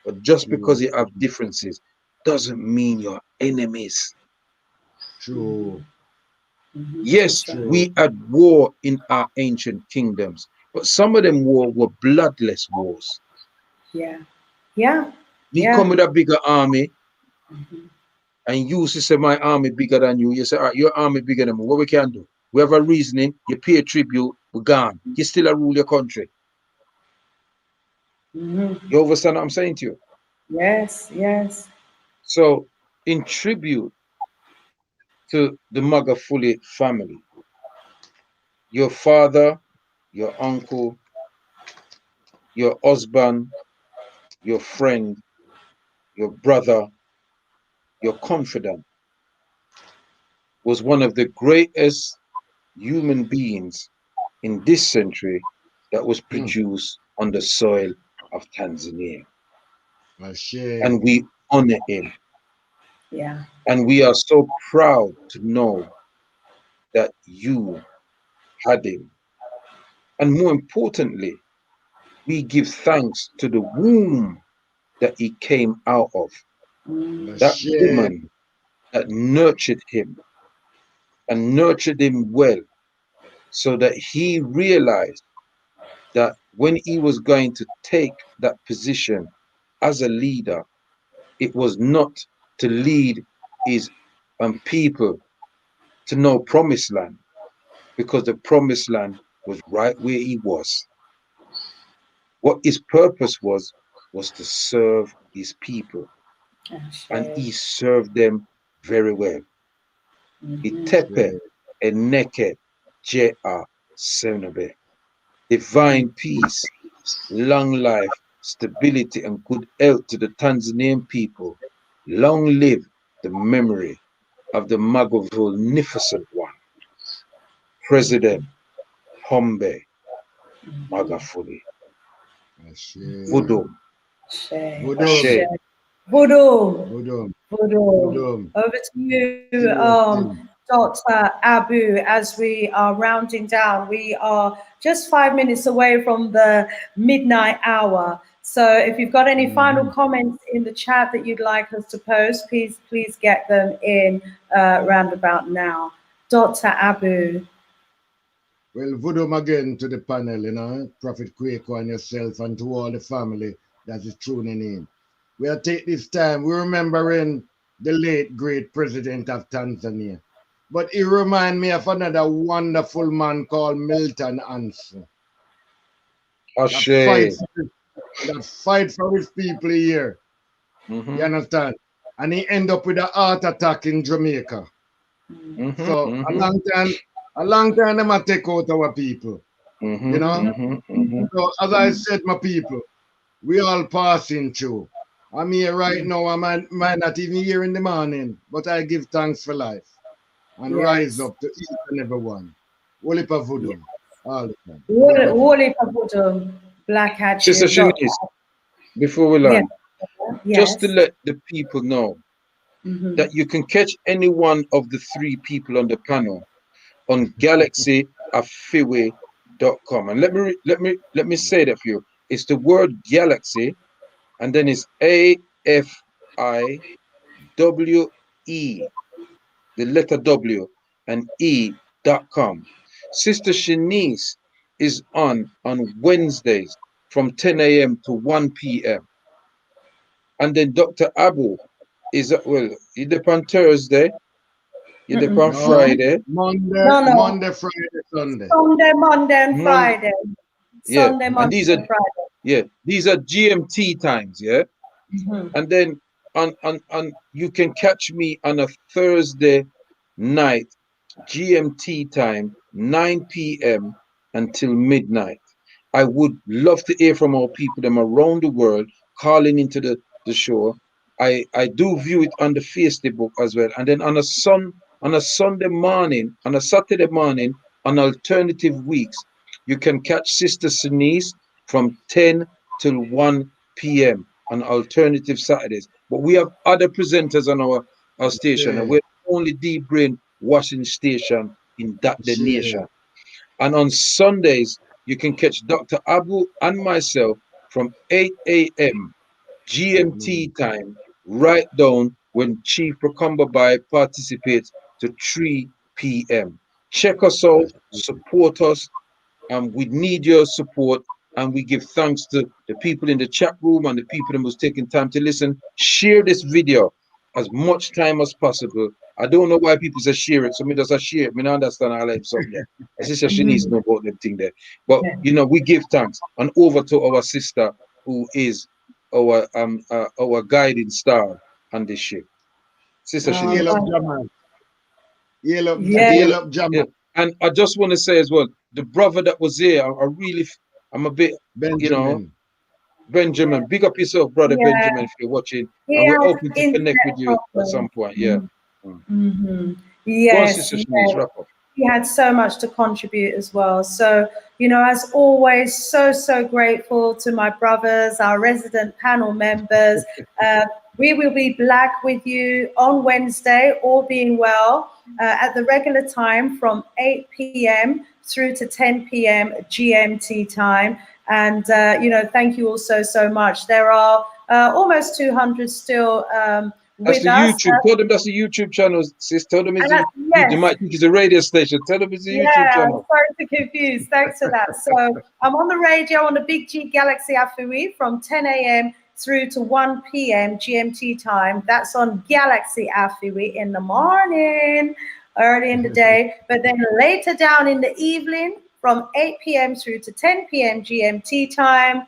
but just because you have differences doesn't mean you're enemies. True. Yes, we had war in our ancient kingdoms, but some of them wars were bloodless wars. Yeah. You come with a bigger army, and you say my army bigger than you. You say, all right, your army bigger than me. What we can do? We have a reasoning. You pay a tribute. We're gone. You still rule your country. You understand what I'm saying to you? Yes. So, in tribute to the Magufuli family, your father, your uncle, your husband, your friend, your brother, your confidant was one of the greatest human beings in this century that was produced on the soil of Tanzania. And we honor him. Yeah. And we are so proud to know that you had him. And more importantly, we give thanks to the womb that he came out of. That woman that nurtured him and nurtured him well, so that he realized that when he was going to take that position as a leader, it was not to lead his people to no promised land, because the promised land was right where he was. What his purpose was to serve his people. And he served them very well. Itepe eneke J.R. Senebe. Divine peace, long life, stability, and good health to the Tanzanian people. Long live the memory of the Magufilnificent one, President Pombe Magufuli. Voodoo. Voodoo. Voodoo. Voodoo. Over to you, Dr. Aboo, as we are rounding down. We are just 5 minutes away from the midnight hour. So if you've got any final comments in the chat that you'd like us to post, please get them in roundabout now. Dr. Aboo. Well, Voodoo again to the panel, you know, Prophet Kweko and yourself, and to all the family that is tuning in. We'll take this time, we're remembering the late great president of Tanzania. But he reminds me of another wonderful man called Milton Anson. That fight for his people here. You understand? And he end up with a heart attack in Jamaica. So a long time they might take out our people. You know? So as I said, my people, we all passing through. I'm here right now. I might not even here in the morning, but I give thanks for life and rise up to each and every one. Wole pa Voodoo. All the time. Wole pa Voodoo. Black Hat. Sister Shanice, before we learn, just to let the people know that you can catch any one of the three people on the panel on galaxyafiwe.com. And let me say that for you. It's the word galaxy, and then it's AFIWE, the letter W, and E.com. Sister Shanice is on Wednesdays from 10 a.m. to 1 p.m. And then Dr. Aboo is, well, he dip on Thursday, he dip on Friday. Monday, Friday, Sunday. Monday, and Friday. Sunday, Monday, and Friday. Yeah, these are GMT times, yeah? And then on you can catch me on a Thursday night, GMT time, 9 p.m. until midnight. I would love to hear from our people them around the world calling into the show. I do view it on the Facebook as well. And then on a Sunday morning, on a Saturday morning, on alternative weeks, you can catch Sister Shanice from 10 till 1 p.m. on alternative Saturdays. But we have other presenters on our station, and we're only deep brain washing station in that the nation. And on Sundays, you can catch Dr. Aboo and myself from 8 a.m. GMT time, right down when Chief Procumberby participates to 3 p.m. Check us out, support us, and we need your support. And we give thanks to the people in the chat room and the people that was taking time to listen. Share this video as much time as possible. I don't know why people say share it. So me just share it. Me not understand how like something there. I say she needs to know about them thing there. But you know, we give thanks. And over to our sister who is our guiding star on this ship. Sister Shanice. And I just want to say as well, the brother that was here, I'm a bit, Benjamin. You know, Benjamin. Big up yourself, brother Benjamin, if you're watching. And we're hoping to connect with you at some point. Yeah. Yes. Shanice, wrap up. He had so much to contribute as well. So, you know, as always, so grateful to my brothers, our resident panel members. We will be back with you on Wednesday, all being well, at the regular time from 8 p.m. through to 10 p.m. GMT time. And, you know, thank you all so much. There are almost 200 still that's the YouTube. Tell them that's the YouTube channel, sis. Tell them you might think it's a radio station. Tell them it's a YouTube channel. I'm sorry to confuse. Thanks for that. So I'm on the radio on the Big G Galaxy Afiwe from 10 a.m. through to 1 p.m. GMT time. That's on Galaxy Afiwe in the morning, early in the day. But then later down in the evening from 8 p.m. through to 10 p.m. GMT time,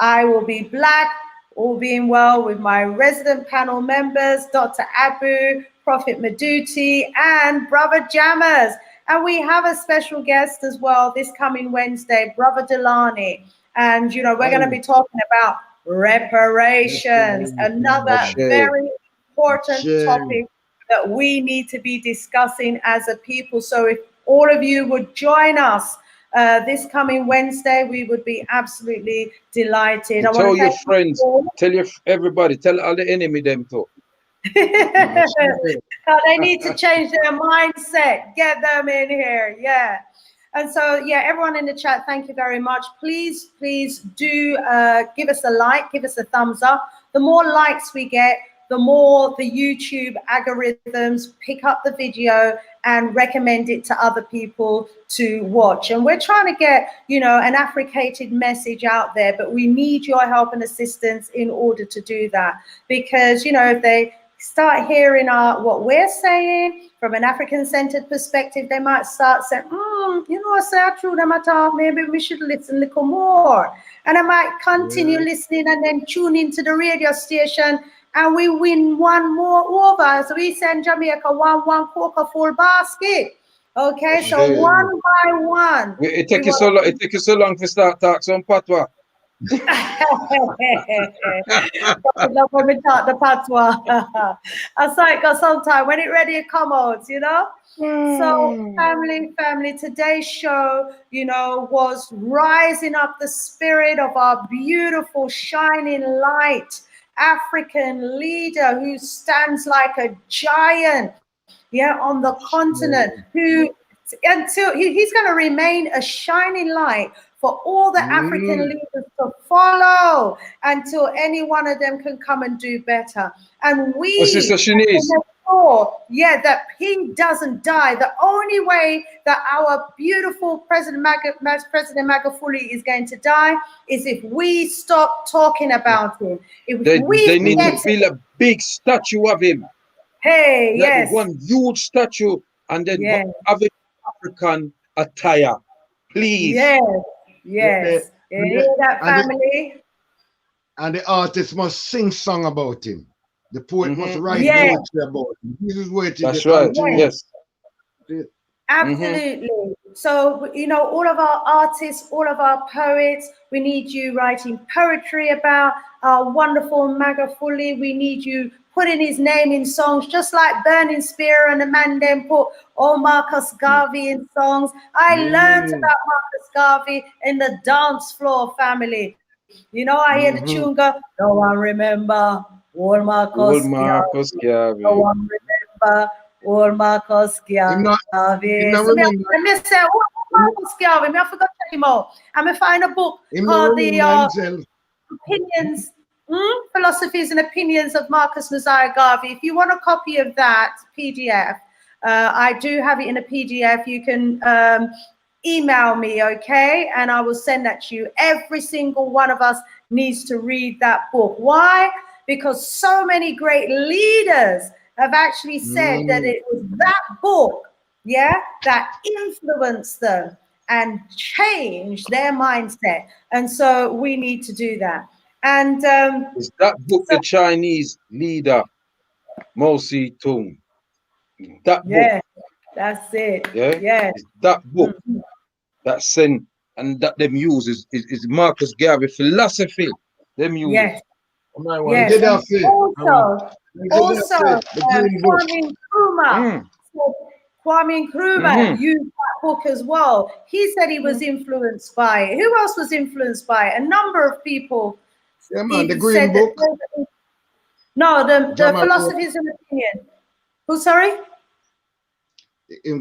I will be back, all being well, with my resident panel members, Dr. Aboo, Prophet Meduty, and Brother Jammers. And we have a special guest as well this coming Wednesday, Brother Delani. And, you know, we're going to be talking about reparations, another very important topic that we need to be discussing as a people. So if all of you would join us this coming Wednesday, we would be absolutely delighted. I tell your friends, tell everybody, tell all the enemy them too. They need to change their mindset. Get them in here. Yeah. And so, yeah, everyone in the chat, thank you very much. Please do give us a like, give us a thumbs up. The more likes we get, the more the YouTube algorithms pick up the video and recommend it to other people to watch. And we're trying to get, you know, an Africated message out there, but we need your help and assistance in order to do that. Because, you know, if they start hearing what we're saying from an African-centered perspective, they might start saying, you know, I say true, maybe we should listen a little more. And I might continue listening and then tune into the radio station, and we win one more over. So we send Jamaica one coca full basket. Okay, so one by one. It take you so long. It take you so long to start talk some patois. Love when we talk the patois. I saw it got sometime when it ready to come out, you know. So family, today's show, you know, was rising up the spirit of our beautiful shining light African leader who stands like a giant, on the continent, who until he's going to remain a shining light for all the African leaders to follow until any one of them can come and do better. And we Sister Shanice, that he doesn't die. The only way that our beautiful President Magufuli is going to die is if we stop talking about him. If they need to build a big statue of him. Hey, yes. One huge statue, and then have an African attire, please. Yes. You hear that, family? And the artist must sing song about him. The poet must write poetry about him. This is where it is. That's right. Yes. Absolutely. So, you know, all of our artists, all of our poets, we need you writing poetry about our wonderful Magufuli. We need you putting his name in songs, just like Burning Spear and the man then put Marcus Garvey in songs. I learned about Marcus Garvey in the dance floor, family. You know, I hear the tune go, no one remember Marcus Garvey. No one remember Marcus Garvey. So me say, Marcus Garvey? I forgot to tell him out. I'm going to find a book called the Opinions, Philosophies and Opinions of Marcus Messiah Garvey. If you want a copy of that PDF, I do have it in a PDF. You can email me, okay? And I will send that to you. Every single one of us needs to read that book. Why? Because so many great leaders have actually said that it was that book, that influenced them and changed their mindset. And so we need to do that. And is that book the Chinese leader Mao Zedong? That book. That's it. It's that book that sent and that them use is Marcus Garvey philosophy. Them use. Also, Kwame Nkrumah used that book as well. He said he was influenced by it. Who else was influenced by it? A number of people. The Green Book. No, the Philosophies and Opinion. Who, sorry?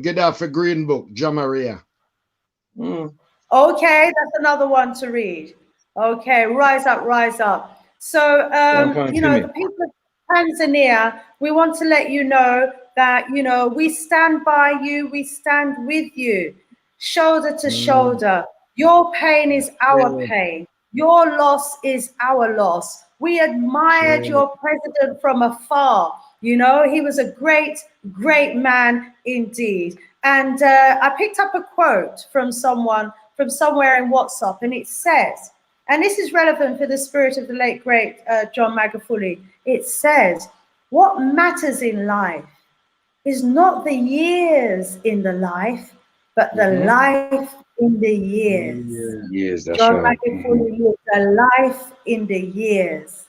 Get off a Green Book, Jamaria. Okay, that's another one to read. Okay, rise up. So, you know, the people of Tanzania, we want to let you know that, you know, we stand by you, we stand with you, shoulder to shoulder. Your pain is our pain. Your loss is our loss. We admired your president from afar. You know, he was a great, great man indeed. And I picked up a quote from someone from somewhere in WhatsApp, and it says, and this is relevant for the spirit of the late, great John Magufuli. It says, what matters in life is not the years in the life, but the life in the years. Yes, that's John right. Magufuli lived a life in the years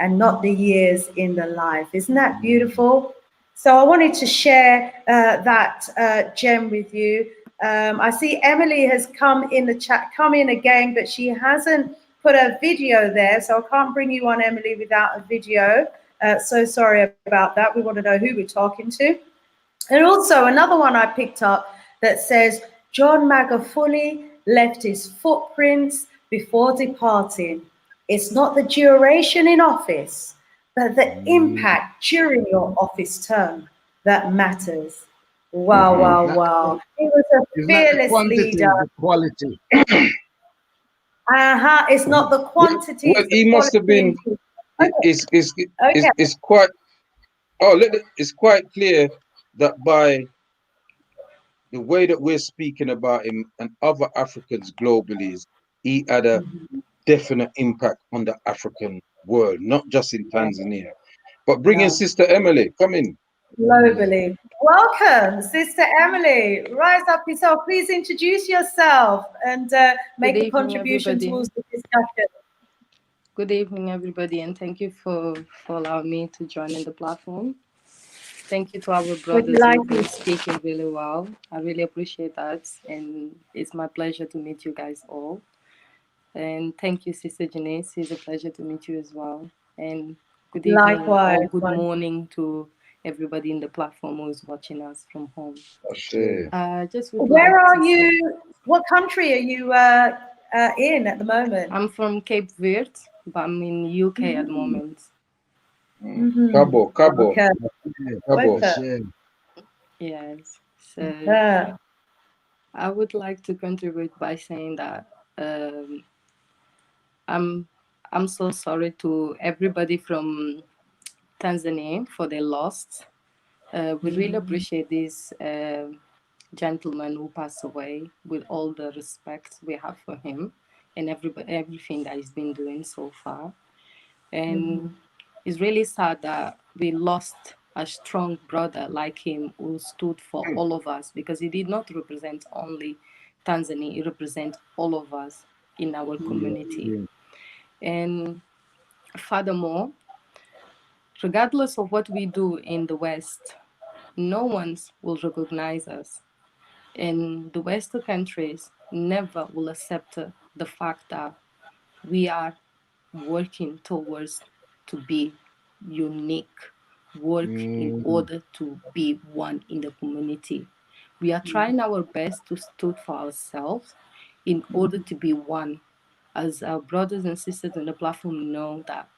and not the years in the life. Isn't that beautiful? So I wanted to share that gem with you. I see Emily has come in the chat, come in again, but she hasn't put a video there, so I can't bring you on, Emily, without a video. So sorry about that. We want to know who we're talking to. And also another one I picked up that says, John Magufuli left his footprints before departing. It's not the duration in office, but the impact during your office term that matters. Wow, wow, wow. He was a It's not the fearless quantity, leader. the quality. It's not the quantity, Well, it's the he must have been. quality. Okay. It's quite. Oh, it's quite clear that by the way that we're speaking about him and other Africans globally, he had a definite impact on the African world, not just in Tanzania. But bring in No. Sister Emily. Come in. Globally. Welcome, Sister Emily. Rise up yourself. Please introduce yourself and make a contribution towards the discussion. Good evening, everybody, and thank you for allowing me to join in the platform. Thank you to our brothers who've been speaking really well. I really appreciate that, and it's my pleasure to meet you guys all. And thank you, Sister Janice. It's a pleasure to meet you as well. And good evening or good morning to everybody in the platform who is watching us from home. Where are you? What country are you in at the moment? I'm from Cape Verde, but I'm in UK at the moment. Cabo. Okay. Cabo. Yes. So I would like to contribute by saying that I'm so sorry to everybody from Tanzania for their loss. We really appreciate this gentleman who passed away, with all the respect we have for him and everything that he's been doing so far. And it's really sad that we lost a strong brother like him who stood for all of us, because he did not represent only Tanzania, he represents all of us in our community. And furthermore, regardless of what we do in the West, no one will recognize us. And the Western countries never will accept the fact that we are working towards to be unique, work in order to be one in the community. We are trying our best to stand for ourselves in order to be one. As our brothers and sisters on the platform know that,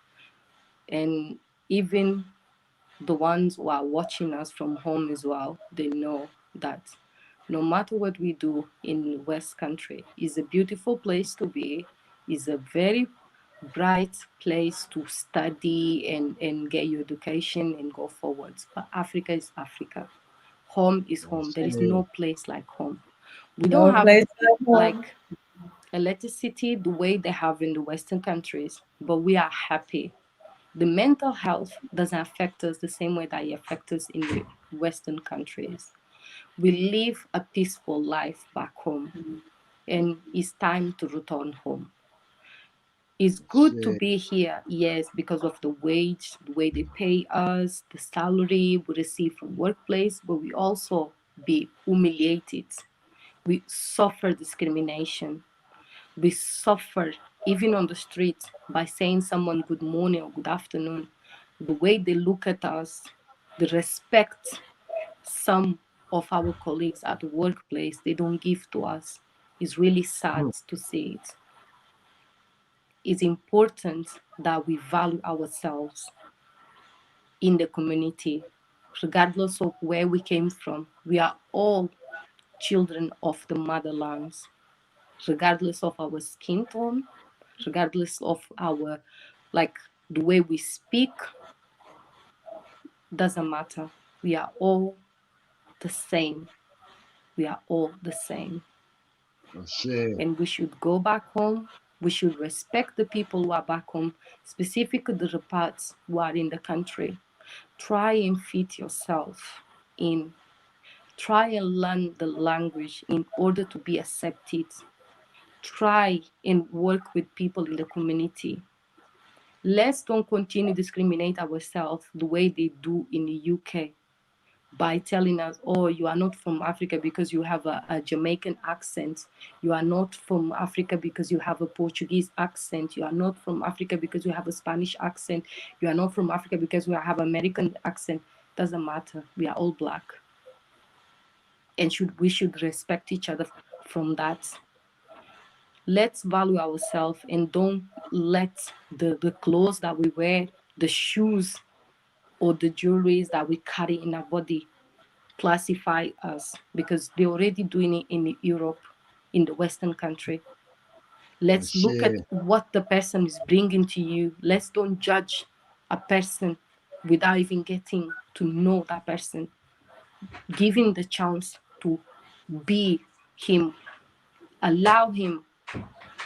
and even the ones who are watching us from home as well, they know that no matter what we do in West Country, is a beautiful place to be, is a very bright place to study and get your education and go forwards. But Africa is Africa. Home is home. There is no place like home. We don't have like electricity the way they have in the Western countries, but we are happy. The mental health doesn't affect us the same way that it affects us in the Western countries. We live a peaceful life back home, and it's time to return home. It's good to be here, yes, because of the wage, the way they pay us, the salary we receive from workplace, but we also be humiliated. We suffer discrimination. We suffer even on the street by saying someone good morning or good afternoon. The way they look at us, the respect some of our colleagues at the workplace they don't give to us is really sad to see it. It's important that we value ourselves in the community, regardless of where we came from. We are all children of the motherlands, regardless of our skin tone, regardless of our, like, the way we speak, doesn't matter. We are all the same. We are all the same. And we should go back home. We should respect the people who are back home, specifically the reparts who are in the country. Try and feed yourself. in. Try and learn the language in order to be accepted. Try and work with people in the community. Let's don't continue to discriminate ourselves the way they do in the UK by telling us, oh, you are not from Africa because you have a Jamaican accent. You are not from Africa because you have a Portuguese accent. You are not from Africa because you have a Spanish accent. You are not from Africa because you have American accent. Doesn't matter. We are all Black. And we should respect each other from that. Let's value ourselves and don't let the clothes that we wear, the shoes or the jewelries that we carry in our body classify us, because they're already doing it in Europe, in the Western country. Let's look at what the person is bringing to you. Let's don't judge a person without even getting to know that person. Give him the chance to be him. Allow him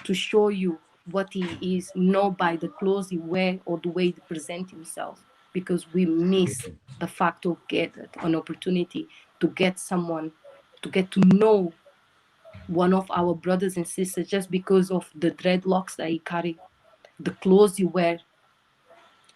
to show you what he is, not by the clothes he wears or the way he presents himself, because we miss the fact of getting an opportunity to get someone, to get to know one of our brothers and sisters just because of the dreadlocks that he carry, the clothes he wear,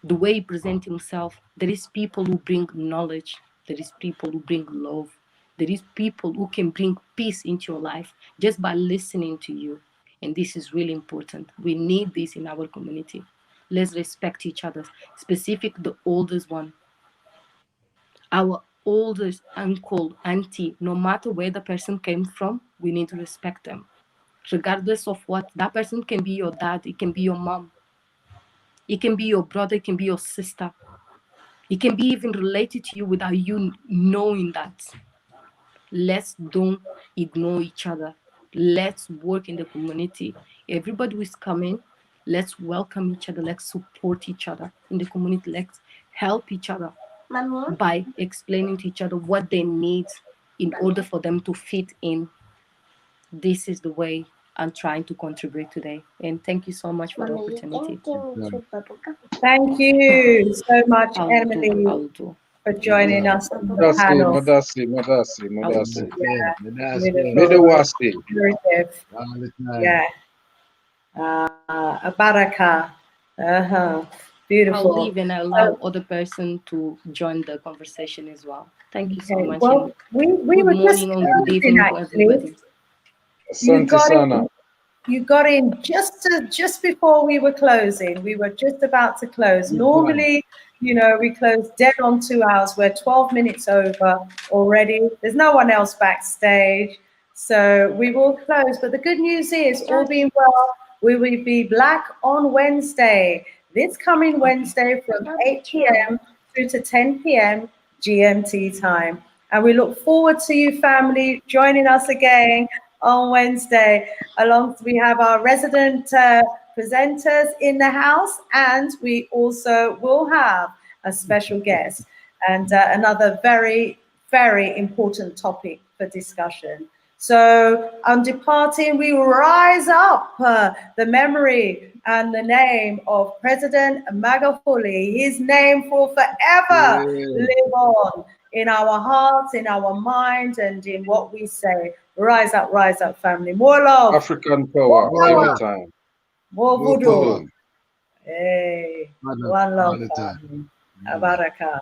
the way he presents himself. There is people who bring knowledge. There is people who bring love. There is people who can bring peace into your life just by listening to you. And this is really important. We need this in our community. Let's respect each other, specific the oldest one. Our oldest uncle, auntie, no matter where the person came from, we need to respect them. Regardless of what, that person can be your dad, it can be your mom, it can be your brother, it can be your sister. It can be even related to you without you knowing that. Let's don't ignore each other. Let's work in the community. Everybody who is coming, let's welcome each other. Let's support each other in the community. Let's help each other by explaining to each other what they need in order for them to fit in. This is the way I'm trying to contribute today. And thank you so much for the opportunity. Thank you so much, Emily, I'll do. for joining us on the panel. Madasi. Yeah, Medewasi. Yeah. Baraka. Beautiful. I'll leave and allow other person to join the conversation as well. Thank you so much. Well, we were just closing, actually. You got in just before we were closing. We were just about to close. Normally, we close dead on 2 hours. We're 12 minutes over already. There's no one else backstage. So we will close. But the good news is, all being well, we will be Black on Wednesday. This coming Wednesday from 8 p.m. through to 10 p.m. GMT time. And we look forward to you, family, joining us again on Wednesday. We have our resident presenters in the house, and we also will have a special guest and another very, very important topic for discussion. So on departing, we rise up the memory and the name of President Magufuli. His name will forever live on in our hearts, in our minds, and in what we say. Rise up, family. More love. African power every time. More voodoo. Hey, one love, family. Abaraka.